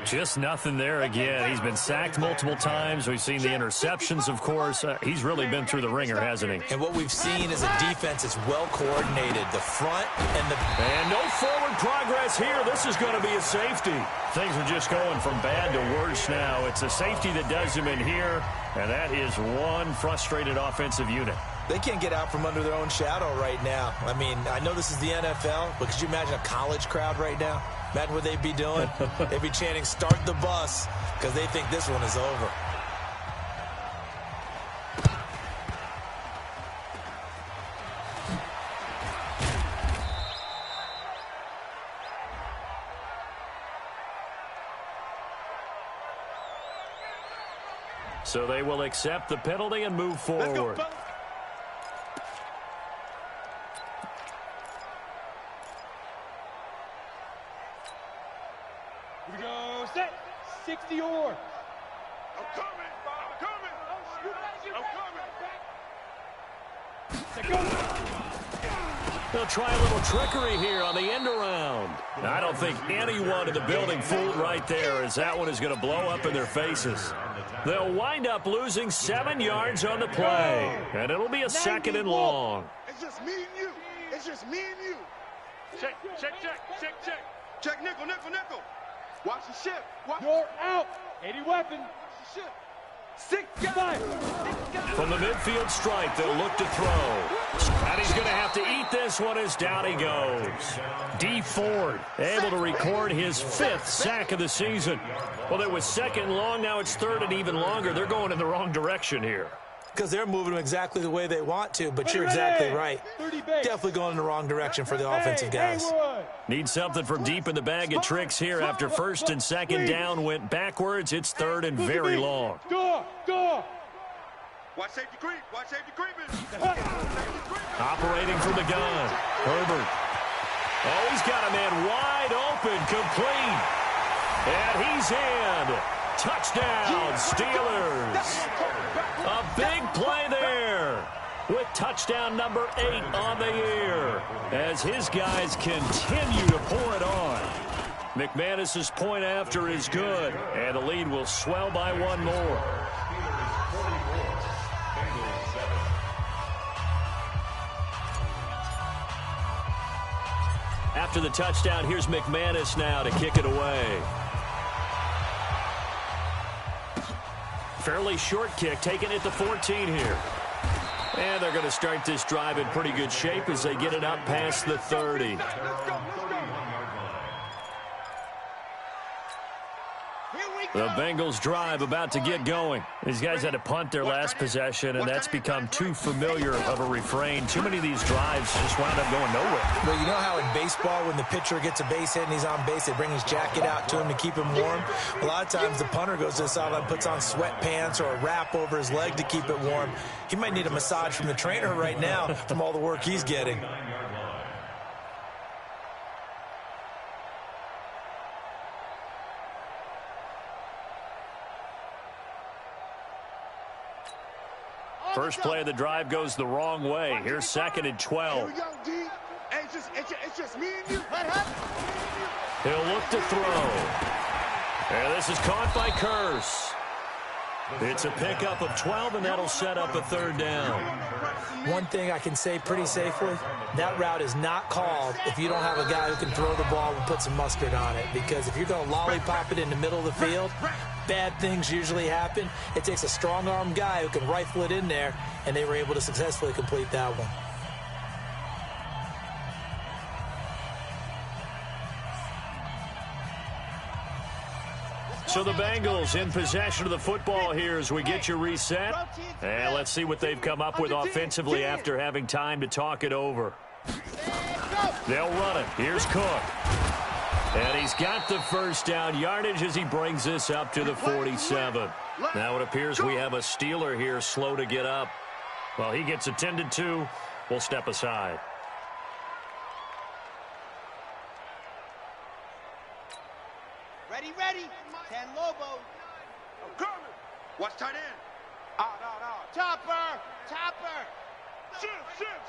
Just nothing there again. He's been sacked multiple times. We've seen the interceptions, of course. He's really been through the ringer, hasn't he? And what we've seen is a defense that's well coordinated. The front and the... And no forward progress here. This is going to be a safety. Things are just going from bad to worse now. It's a safety that does him in here, and that is one frustrated offensive unit. They can't get out from under their own shadow right now. I mean, I know this is the NFL, but could you imagine a college crowd right now? Imagine what they'd be doing. They'd be chanting, "Start the bus," because they think this one is over. So they will accept the penalty and move forward. Here we go. Set. 60 or. I'm coming. Set go. They'll try a little trickery here on the end around. I don't think anyone in the building fooled right there, as that one is going to blow up in their faces. They'll wind up losing 7 yards on the play, and it'll be a 2nd and long. It's just me and you. It's just me and you. Check. Check, nickel. Watch the ship. You're out. 80 weapon. Watch the ship. 6 guys. From the midfield strike, they'll look to throw. And he's going to have to eat this one as down he goes. D. Ford able to record his 5th sack of the season. Well, it was 2nd long. Now it's 3rd and even longer. They're going in the wrong direction here. Because they're moving them exactly the way they want to, but you're exactly right. Definitely going in the wrong direction for the offensive guys. Need something from deep in the bag of tricks here after 1st and 2nd down went backwards. It's 3rd and very long. Door. Watch safety creeping. Operating from the gun. Herbert. Oh, he's got a man wide open, complete. And he's in. Touchdown, Steelers. A big play there with touchdown number 8 on the year as his guys continue to pour it on. McManus's point after is good, and the lead will swell by 1 more. After the touchdown, here's McManus now to kick it away. Fairly short kick, taking it to 14 here. And they're going to start this drive in pretty good shape as they get it up past the 30. Here we The Bengals drive about to get going. These guys had to punt their last possession, and that's become too familiar of a refrain. Too many of these drives just wound up going nowhere. Well, you know how in baseball when the pitcher gets a base hit and he's on base, they bring his jacket out to him to keep him warm? A lot of times the punter goes to the sideline, puts on sweatpants or a wrap over his leg to keep it warm. He might need a massage from the trainer right now from all the work he's getting. First play of the drive goes the wrong way. Here's 2nd and 12. Here we go, D. It's just me and you. He'll look to throw. And this is caught by Curse. It's a pickup of 12, and that'll set up a 3rd down. One thing I can say pretty safely, that route is not called if you don't have a guy who can throw the ball and put some mustard on it. Because if you're going to lollipop it in the middle of the field, bad things usually happen. It takes a strong-arm guy who can rifle it in there, and they were able to successfully complete that one. So the Bengals in possession of the football here as we get you reset. And let's see what they've come up with offensively after having time to talk it over. They'll run it. Here's Cook. And he's got the first down yardage as he brings this up to the 47. Now it appears we have a Steeler here slow to get up. Well, he gets attended to. We'll step aside. Ready. 10 Lobo. I'm coming. Watch tight end. Out. Topper.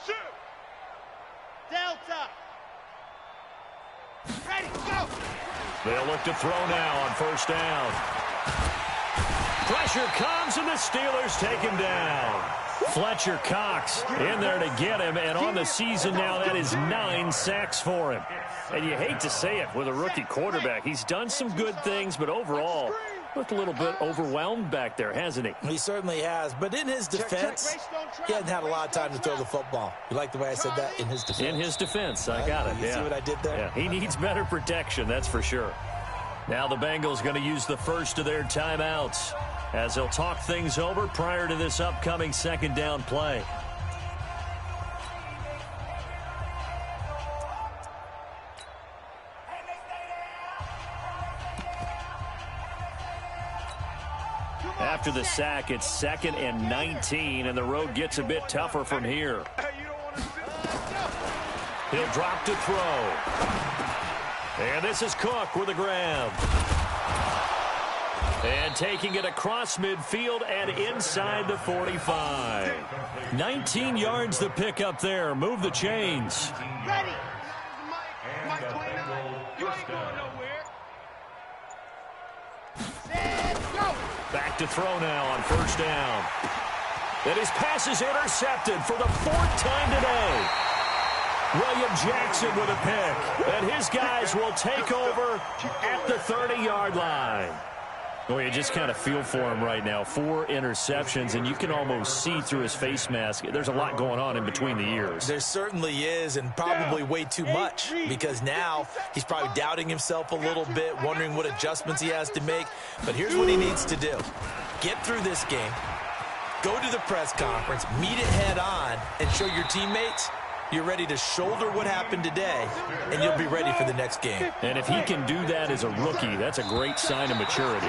Shift. Delta. Ready, go. They'll look to throw now on 1st down. Pressure comes, and the Steelers take him down. Fletcher Cox in there to get him, and on the season now, that is 9 sacks for him. And you hate to say it with a rookie quarterback. He's done some good things, but overall, looked a little bit overwhelmed back there, hasn't he? He certainly has, but in his defense, he hasn't had a lot of time to throw the football. You like the way I said that? In his defense. In his defense, I got it, You see what I did there? Yeah, he needs better protection, that's for sure. Now the Bengals going to use the first of their timeouts as they'll talk things over prior to this upcoming 2nd down play. After the sack, it's 2nd and 19, and the road gets a bit tougher from here. He'll drop to throw. And this is Cook with a grab. And taking it across midfield and inside the 45. 19 yards the pickup there. Move the chains. Ready. Mike 29. You ain't going nowhere. Let's go. Back to throw now on 1st down. And his pass is intercepted for the 4th time today. William Jackson with a pick. And his guys will take over at the 30-yard line. Well, you just kind of feel for him right now. 4 interceptions, and you can almost see through his face mask. There's a lot going on in between the ears. There certainly is, and probably way too much, because now he's probably doubting himself a little bit, wondering what adjustments he has to make. But here's what he needs to do. Get through this game, go to the press conference, meet it head on, and show your teammates you're ready to shoulder what happened today, and you'll be ready for the next game. And if he can do that as a rookie, that's a great sign of maturity.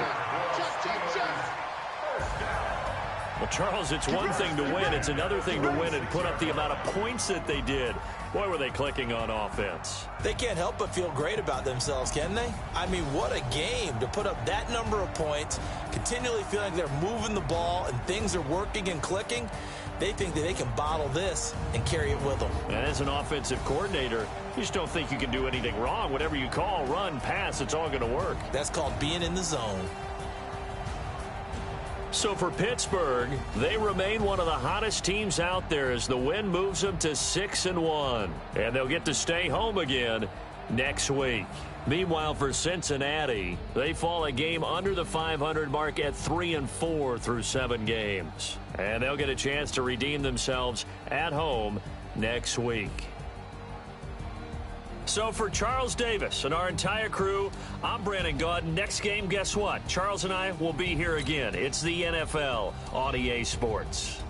Well, Charles, it's one thing to win. It's another thing to win and put up the amount of points that they did. Boy, were they clicking on offense. They can't help but feel great about themselves, can they? I mean, what a game to put up that number of points, continually feeling like they're moving the ball and things are working and clicking. They think that they can bottle this and carry it with them. And as an offensive coordinator, you just don't think you can do anything wrong. Whatever you call, run, pass, it's all going to work. That's called being in the zone. So for Pittsburgh, they remain one of the hottest teams out there as the win moves them to 6-1. And they'll get to stay home again next week. Meanwhile, for Cincinnati, they fall a game under the 500 mark at 3-4 through 7 games. And they'll get a chance to redeem themselves at home next week. So for Charles Davis and our entire crew, I'm Brandon Gaudin. Next game, guess what? Charles and I will be here again. It's the NFL on EA Sports.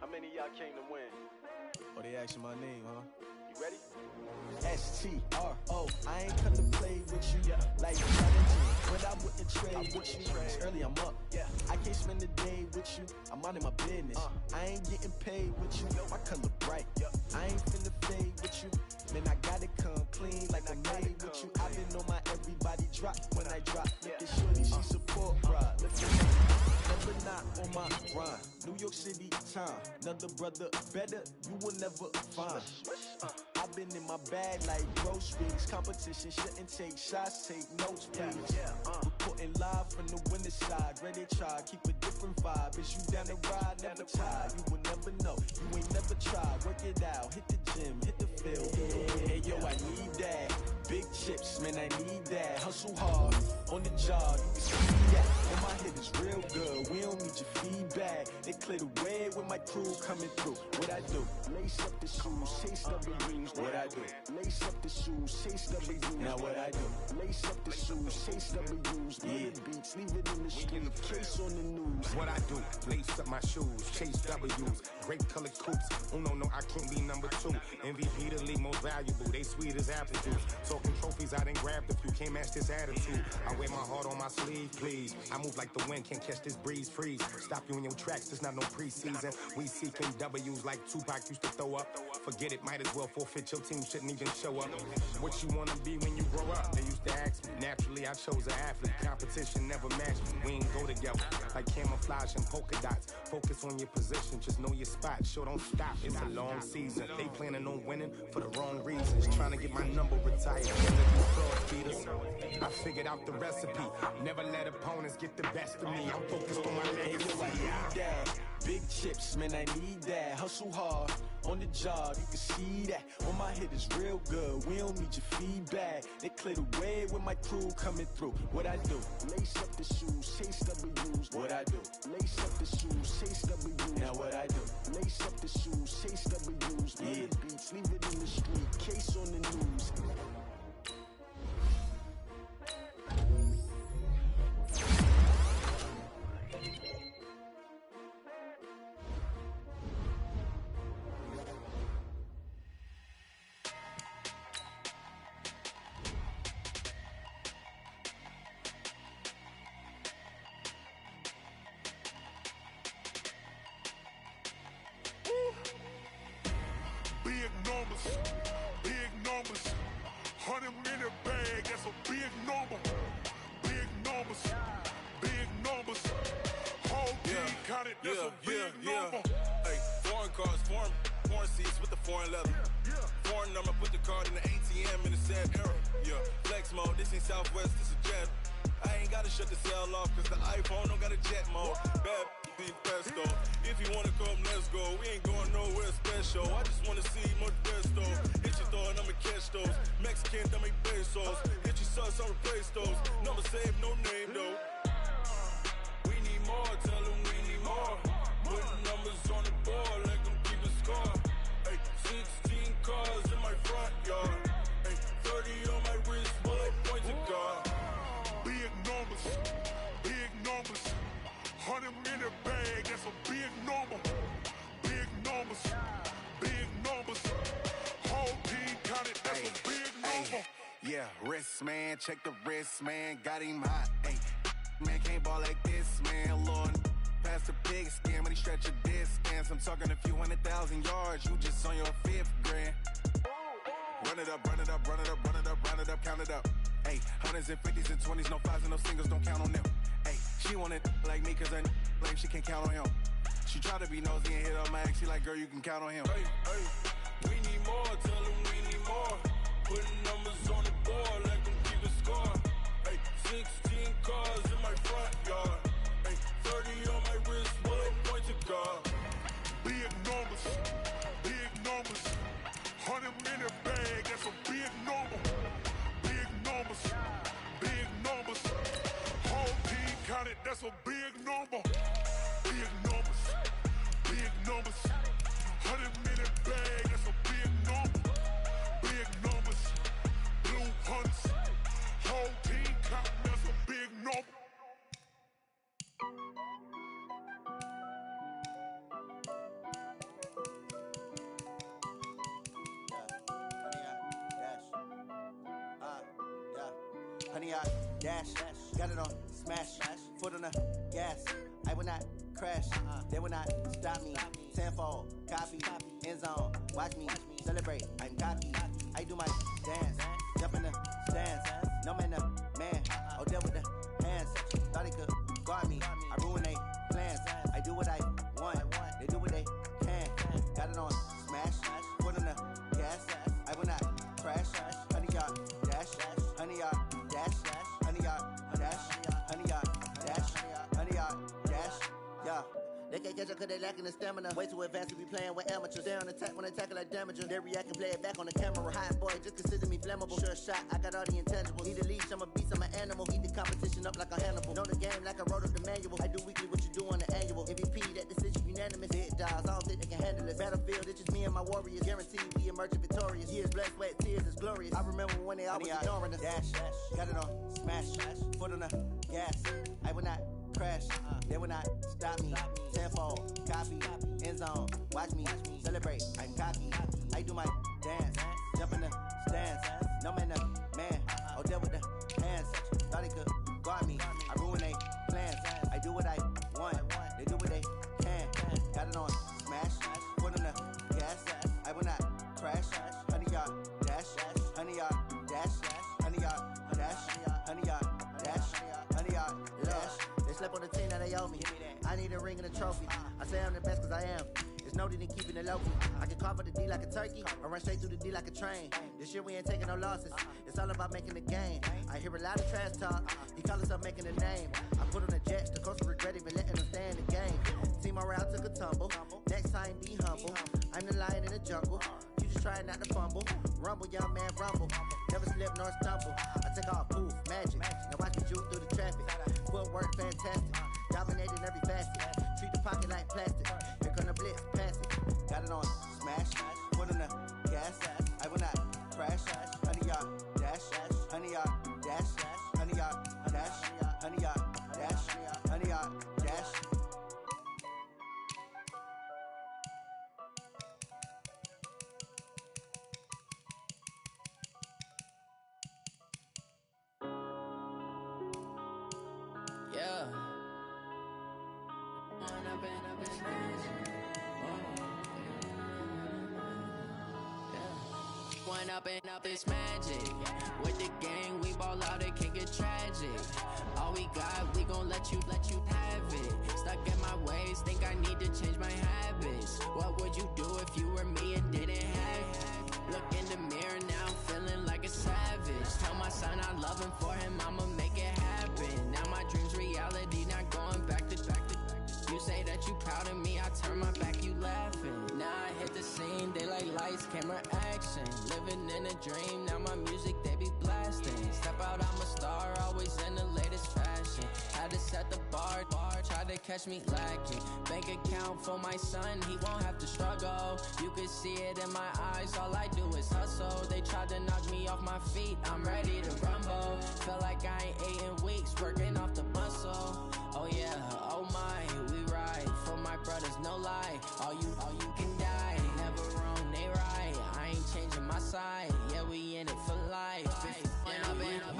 How many of y'all came to win? Oh, they asking my name, huh? You ready? S-T-R-O, I ain't come to play with you like strategy, but I wouldn't trade with you. It's early, I'm up. I can't spend the day with you. I'm minding my business. I ain't getting paid with you. My color bright. I ain't finna fade with you. Man, I gotta come clean like I made with you. I been on my everybody drop when I drop. Look at shorty, she support ride. Never not on my grind. New York City time. Another brother better, you will never find. I've been in my bag like groceries. Competition shouldn't take shots, take notes, please. Reporting live from the winter side. Ready to try, keep a different vibe. Is you down the ride, never tired. You will never know, you ain't never tried. Work it out, hit the gym, hit the field. Hey yo, I need that. Big chips, man, I need that. Hustle hard, on the job, you can see that. And my hit is real good, we don't need your feedback. They clear the way with my crew coming through. What I do? Lace up the shoes, chase W's. What I do? Lace up the shoes, chase W's. Now what I do? Lace up the shoes, chase W's. Yeah, beats, leave it in the street, case on the news. What I do? Lace up my shoes, chase W's. Great colored coops. Oh no, I can't be number 2. MVP the league most valuable. They sweet as apple juice. Talking trophies, I done grabbed a few. Can't match this attitude. I wear my heart on my sleeve, please. I move like the wind, can't catch this breeze, freeze. Stop you in your tracks, there's not no preseason. We seeking W's like Tupac used to throw up. Forget it, might as well forfeit. Your team shouldn't even show up. What you wanna be when you grow up? They used to ask me. Naturally, I chose an athlete. Competition never matched me. We ain't go together like camouflage and polka dots. Focus on your position, just know your spot. Sure, don't stop. It's a long season. They planning on winning for the wrong reasons. Trying to get my number retired. I figured out the recipe. Never let opponents get the best of me. I'm focused on my legacy. Big chips, man, I need that. Hustle hard, on the job, you can see that. On my hit is real good, we don't need your feedback. They clear the way with my crew coming through. What I do? Lace up the shoes, chase W's. What I do? Lace up the shoes, chase W's. Now what I do? Lace up the shoes, chase W's. Yeah, beats, leave it in the street, case on the news. Big numbers, 100-minute bag, that's a big number. Big numbers, big numbers. Whole team counted, that's a big number. Hey, foreign cars, foreign seats with the foreign leather. Foreign number, put the card in the ATM in the sad era. Yeah, flex mode, this ain't Southwest, this is jet. I ain't gotta shut the cell off, cause the iPhone don't got a jet mode. Bad be pesto. If you wanna come, let's go. We ain't going nowhere special. I just wanna see more pesto. Hit your throw and I'ma catch those. Mexican, I make pesos. Hit your sauce, I'll replace those. Number save, no name though. We need more, tell them we need more. Putting numbers on the board, let them keep a score. Hey, 16 cars in my front yard. Hey, 30 on my wrist, bullet points of God. Big numbers, 100-minute bag, check the wrist, man, got him hot. Ayy, man, can't ball like this, man. Lord, past the pig skin when he stretch a distance. I'm talking a few 100,000 yards, you just on your 5th grand. Run it up, run it up, run it up, run it up, run it up, count it up. Ayy, 100s and 50s and 20s, no 5s and no singles, don't count on them. Ayy, she want it like me cause her lame, she can't count on him. She try to be nosy and hit up my ex, she like, girl, you can count on him. Hey, hey, we need more, tell them we need more. Putting numbers on the board, let them keep the score. Hey, 16 cars in my front yard. Hey, 30 on my wrist, what point to God. Big numbers, 100-minute bag, that's a big number. Big numbers, whole team counted, that's a big number. Big numbers, 100-minute bag, that's a big number. Big numbers, blue hunts, whole team counting, that's a big number. Honey, I dash, got it on smash, foot on the gas. I will not crash, they will not stop me. Tenfold, copy, end zone, watch me celebrate. I'm cocky, I do my dance, jump in the stands. No man, man, oh, deal with the hands. Thought he could guard me, I ruin they plans. I do what I want, they do what they can. Got it on smash, foot on the gas. I will not crash, honey, y'all dash, honey, y'all dash, honey, y'all dash, honey, y'all dash, honey, y'all dash, yeah. They can't catch up cause they lacking the stamina. Way too advanced to be playing with amateurs. They on attack when they tackle like damager. They react and play it back on the camera. Hot boy, just consider me flammable. Sure shot, I got all the intangibles. Need a leash, I'm a beast, I'm an animal. Eat the competition up like a Hannibal. Know the game like I wrote up the manual. I do weekly what you do on the annual. MVP, that decision unanimous. Hit dials, I don't think they can handle it. Battlefield, it's just me and my warriors. Guaranteed we emerging victorious. Years, blood, sweat, tears, is glorious. I remember when they always ignoring us. Dash, got it on smash, foot on the gas. I will not crash, they will not stop me. Tenfold, copy, end zone, watch me celebrate. I'm cocky, I do my dance, jump in the stands. No man, man, oh, deal with the hands. Thought he could guard me, I ruin they plans. I do what I want, they do what they can. Got it on smash, foot on the gas. I will not crash, honey, y'all dash, honey, y'all dash, honey, y'all dash, honey, y'all dash, honey, y'all dash. They slept on the team that they owe me. I need a ring and a trophy. I say I'm the best cause I am. There's no need in keeping it low key. I can carve up the D like a turkey or run straight through the D like a train. This year we ain't taking no losses. It's all about making the game. I hear a lot of trash talk. He call himself making a name. I put on the Jets. The coach will regret even letting them stay in the game. Team morale took a tumble. Next time be humble. I'm the lion in the jungle. You just try not to fumble. Rumble, young man, rumble. Never slip nor stumble. I take off, poof, magic. Now watch me juke through the traffic. Footwork fantastic. Dominating every facet. Treat the pocket like plastic. Here come the blitz, pass it. Got it on smash. Foot on the gas. I will not crash. Honey, y'all dash. Honey, y'all dash. Honey, y'all dash. Honey, y'all dash. Honey, y'all dash. Yeah. One up and up is magic. With the gang, we ball out, it can get tragic. All we got, we gon' let you have it. Stuck in my ways, think I need to change my habits. What would you do if you were me and didn't have it? Look in the mirror now, I'm feeling like a savage. Tell my son I love him, for him I'ma make it happen. Now my dream's reality, not going back to. You say that you proud of me, I turn my back, you laughing. Now I hit the scene, daylight lights, camera action. Living in a dream, now my music, they be blasting. Step out, I'm a star, always in the latest fashion. Had to set the bar, try to catch me lacking. Bank account for my son, he won't have to struggle. You can see it in my eyes, all I do is hustle. They tried to knock me off my feet, I'm ready to rumble. Feel like I ain't ate in weeks, working off the muscle. Oh yeah, oh my, we ride for my brothers, no lie. All you can die, never wrong, they right. I ain't changing my side, yeah, we in it for life. If you up and up,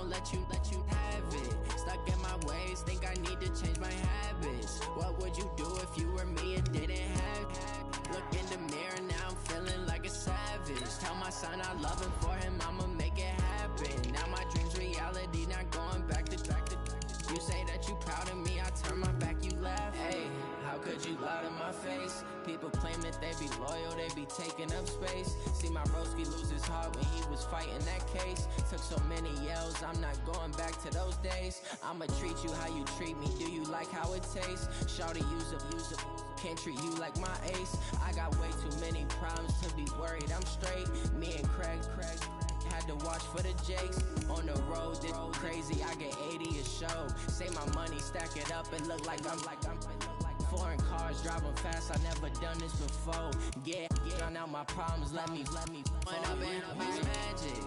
gon' let you have it. Stuck in my ways, think I need to change my habits. What would you do if you were me and didn't have it? Look in the mirror, now I'm feeling like a savage. Tell my son I love him, for him I'ma make it happen. Now my dream's reality, not going back to. You say that you proud of me, I turn my back, you laugh. Hey, how could you lie to my face? People claim that they be loyal, they be taking up space. See my broski lose his heart when he was fighting that case. Took so many yells, I'm not going back to those days. I'ma treat you how you treat me, do you like how it tastes? Shawty, use up, can't treat you like my ace. I got way too many problems to be worried, I'm straight. Me and Craig had to watch for the Jakes. On the road, this crazy, I get 80 a show. Say my money, stack it up and look like I'm foreign cars, driving fast, I never done this before. Yeah, drown out my problems, let me When up in a beast magic.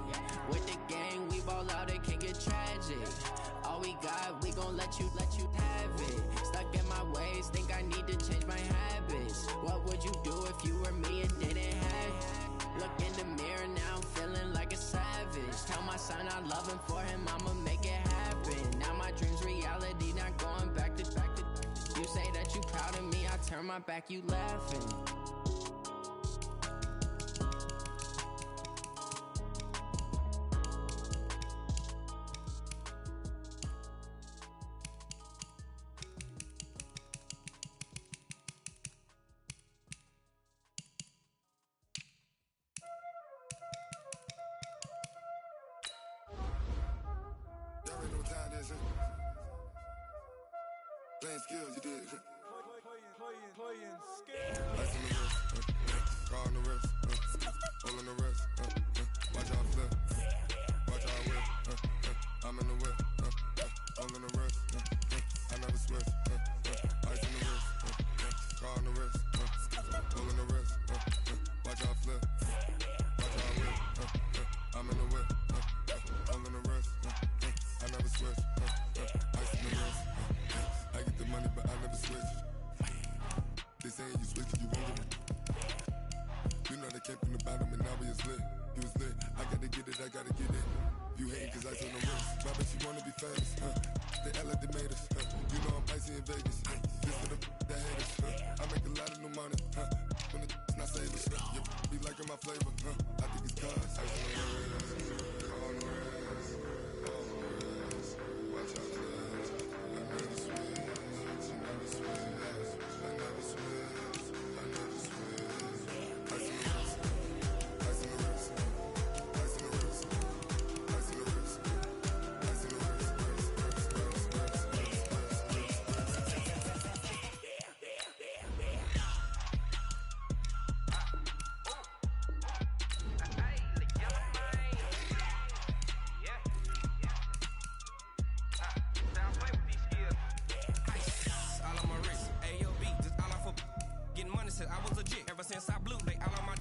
With the gang, we ball out, it can get tragic. All we got, we gon' let you have it. Stuck in my ways, think I need to change my habits. What would you do if you were me and didn't have it? Look in the mirror, now I'm feeling like a savage. Tell my son I love him, for him I'ma make it happen. Now my dream's reality, not going back to. You say that you proud of me, I turn my back, you laughing. Playing skills, you did. Playing skills. Ice on the wrist, car on the wrist, all on the wrist. Watch out flip, watch out whip. I'm in the whip, all on the wrist. I never switch. Ice on the wrist, car on the wrist, all on the wrist. Watch out flip, watch out whip. I'm in the whip, all on the wrist. I never switch. Ice on the wrist. I get the money, but I never switch. They saying you switch, you won't get it. You know they came from the bottom and now we is lit. You was lit, I gotta get it, I gotta get it. You hating cause I told them wrist. My bitch, you wanna be famous, They act like they made us, You know I'm icy in Vegas, This for the that hate us, I make a lot of new money, When the not savers, You be liking my flavor, I think it's cause I on the wrist, on the wrist, on the wrist. Watch out, please. I never switch, I never switch. Since I blew, they all on my.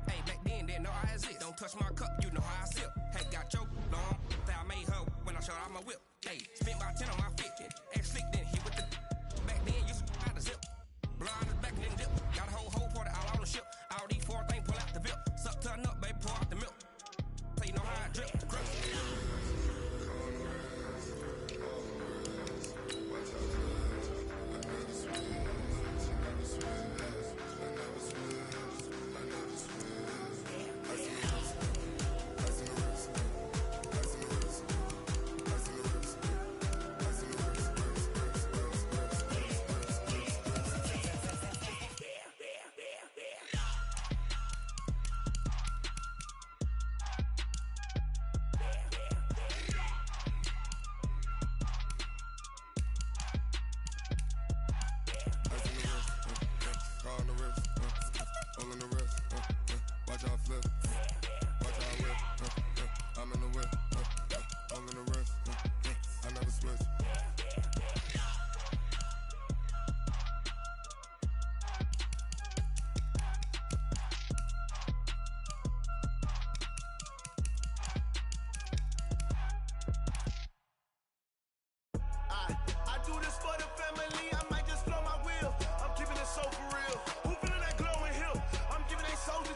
Hey, back then, didn't know I exist. Don't touch my cup, you know how I sip. Hey, got your long, that I made her when I showed out my whip. Hey, spent about 10 on my fit. Ex slick, then hit with the. Back then, used to out the zip. Blow out his back, then dip. Got a whole party all on the ship. All these 4 things, pull out the VIP. Suck, turn up, baby, pour out the milk. So you know how I drip.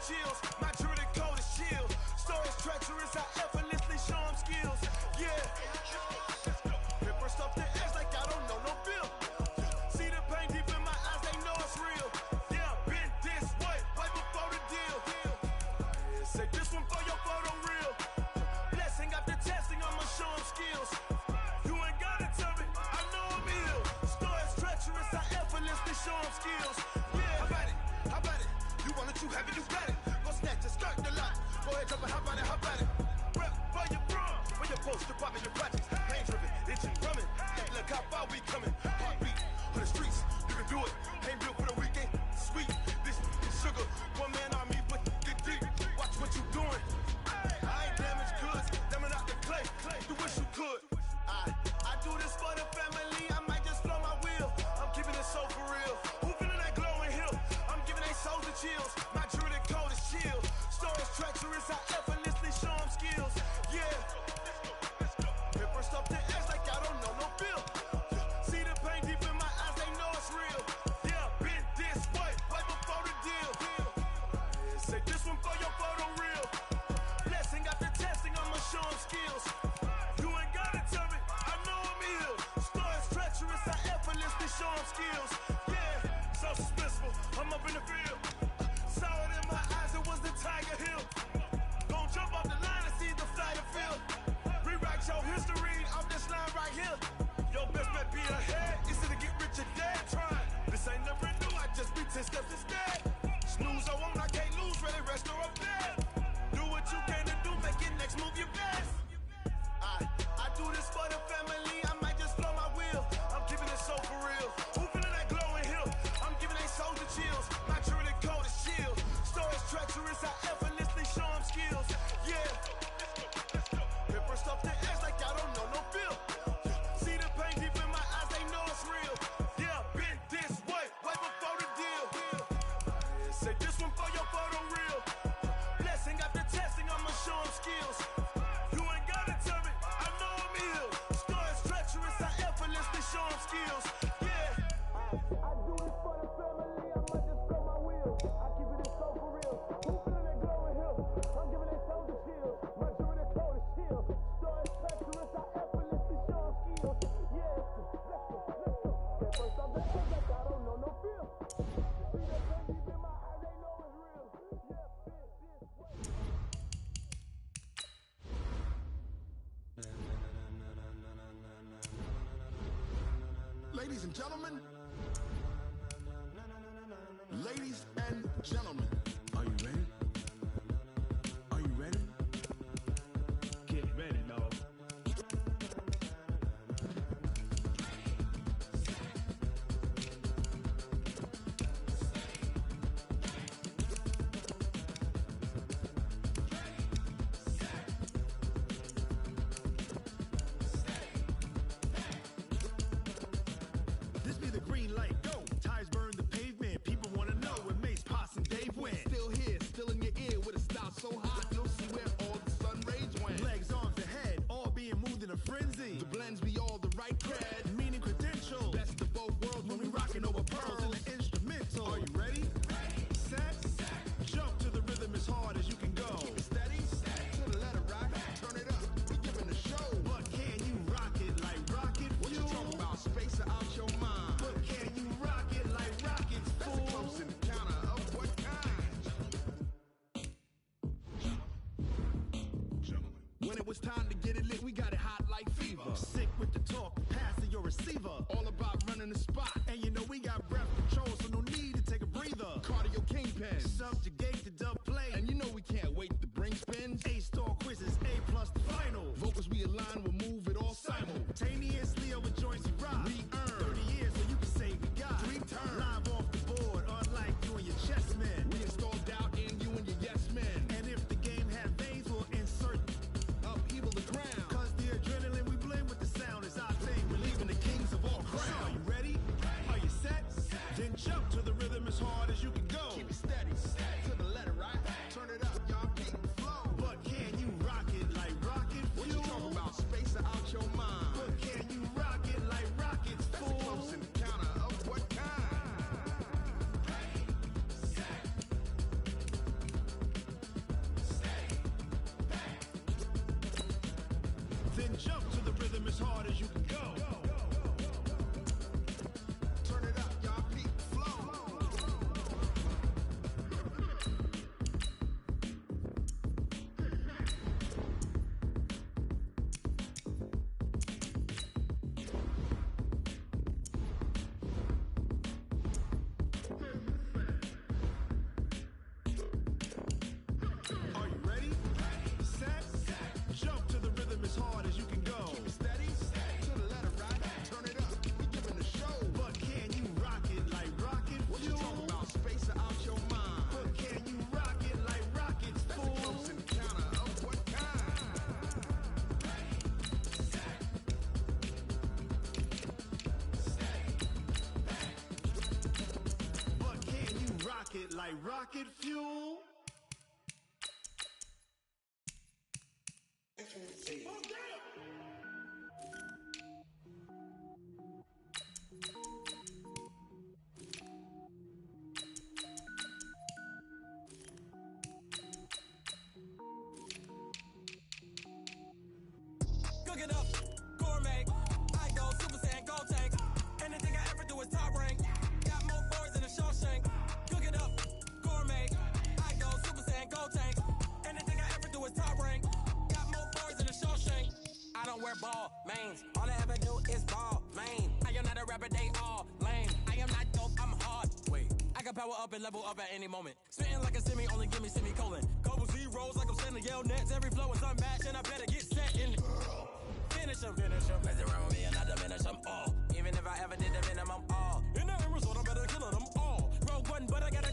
Chills, my jewelry code is chill. Stories treacherous, I effortlessly show them skills. Yeah. show them skills. Yeah, how about it? How about it? You want it, you have it, you got it. Go snatch it, skirt the lot. Go ahead, jump it, how about it? How about it? Rep for your brum, for your poster, popping your projects. Pain driven, itching, drumming. Look how far we coming. Heartbeat on the streets, you can do it. Ain't built for the weekend. Sweet, this is sugar. One man army, but get deep. Watch what you doing. I ain't damaged goods, damn out the clay. You wish you could. I do this for the family. I might just flow my wheel. I'm keeping it so for real. Who feeling that glowing hill? I'm giving they souls the chills. My druidic code is chill. Stories treacherous, I effortlessly show them skills. Yeah. Paper stuff the edge like I don't know no feel. See the pain deep in my eyes, they know it's real. Yeah, been this way, way before the deal. Say this one for your photo real. Blessing after testing, I'ma show them skills. You ain't gotta tell me, I know I'm ill. Stories treacherous, I effortlessly show them skills. Yeah, so suspenseful, I'm up in the field. Saw it in my eyes, it was the Tiger Hill. Gon' jump off the line and see the flight of field. Rewrite your history off this line right here. Your best bet be ahead, easy to get rich or dead trying. This ain't never new, I just be 10 steps instead. Snooze I won't, I can't lose, ready, rest or up there. Do what you can to do, make your next move your best. I do this for the family, I might just flow my wheel. I'm keeping it so for real. Who feeling that glowing hill? I'm giving they souls the chills. My druidic code is chill. Stories treacherous, I effortlessly show them skills. Yeah. Paper stuff the edge like I don't know no feel. See the pain deep in my eyes, they know it's real. Yeah, been this way, way before the deal. Say this one for your photo real. Blessing after testing, I'ma show them skills. You ain't gotta tell me, I know I'm ill. Stories treacherous, I effortlessly show them skills. Yeah. I do it for the family, I might just throw my wheel. I keep it so for real. Who feeling that glowing hill? I'm giving they souls the chills. My druidic code is chill. Stories treacherous, I effortlessly show them skills. Yeah, let's go. Get first off the edge like I don't know no feel. See that pain deep in my eyes, they know it's real. Yeah, been this way. Ladies and gentlemen, ladies and gentlemen, are you ready? Are you ready? Get ready, dog. This be the green light, go. Tires burn the pavement. People wanna know where Mace, Potts, and Dave went. Still here, still in your ear with a style so hot, you'll see where all the sun rays went. Legs, arms, and head, all being moved in a frenzy. The blends be all the right cred, Meaning credentials. best of both worlds when we rockin' over pearls. in the instrumental. Are you ready? Set, jump to the rhythm as hard as you can go. Keep it steady, to the letter right, turn it up, we giving the show. But can you rock it like rocket What you fuel? talking about, space or out your mind? But can you rock it like rockets, That's a fool? close encounter of what kind? When it was time to get it lit, we got it hot like fever. Sick with the talk, passing your receiver. All about running the spot, And you know we got breath control, so no need to take a breather. cardio kingpin. Subjugate the dub play. And you know we can't wait to bring spins. A-star quizzes, A+ the final. Vocals we align, we'll move it all Simultaneously over joints we rock. We earn 30 years, so you can say we got 3 turns. Live off the board, unlike you and your chess men. We install doubt in you and your yes men. And if the game had veins, we'll insert Upheaval the ground. Cause the adrenaline we blend with the sound is our thing. We're leaving the kings of all crowns. So are you ready? Are you set? Then jump to the rhythm as hard as you can go. Keep it steady, to the letter right, turn it up. like rocket fuel. Cook it up, gourmet. I go Super Saiyan, gold tanks. Anything I ever do is top rank. Got more boys in the Shawshank. Cook it up, gourmet. I go Super Saiyan, gold tanks. Anything I ever do is top rank. Got more boys in the Shawshank. I don't wear ball mains. All I ever do is ball main. I am not a rapper, they all lame. I am not dope, I'm hard. Wait, I can power up and level up at any moment. Spitting like a semi, only give me semicolon. Couple zeros like I'm sending yell nets. Every flow is unmatched and I better get set in. Finish them. Mess around with me and I diminish them all. Even if I ever did the minimum all. In the end result, I better kill them all. Rogue one, but I gotta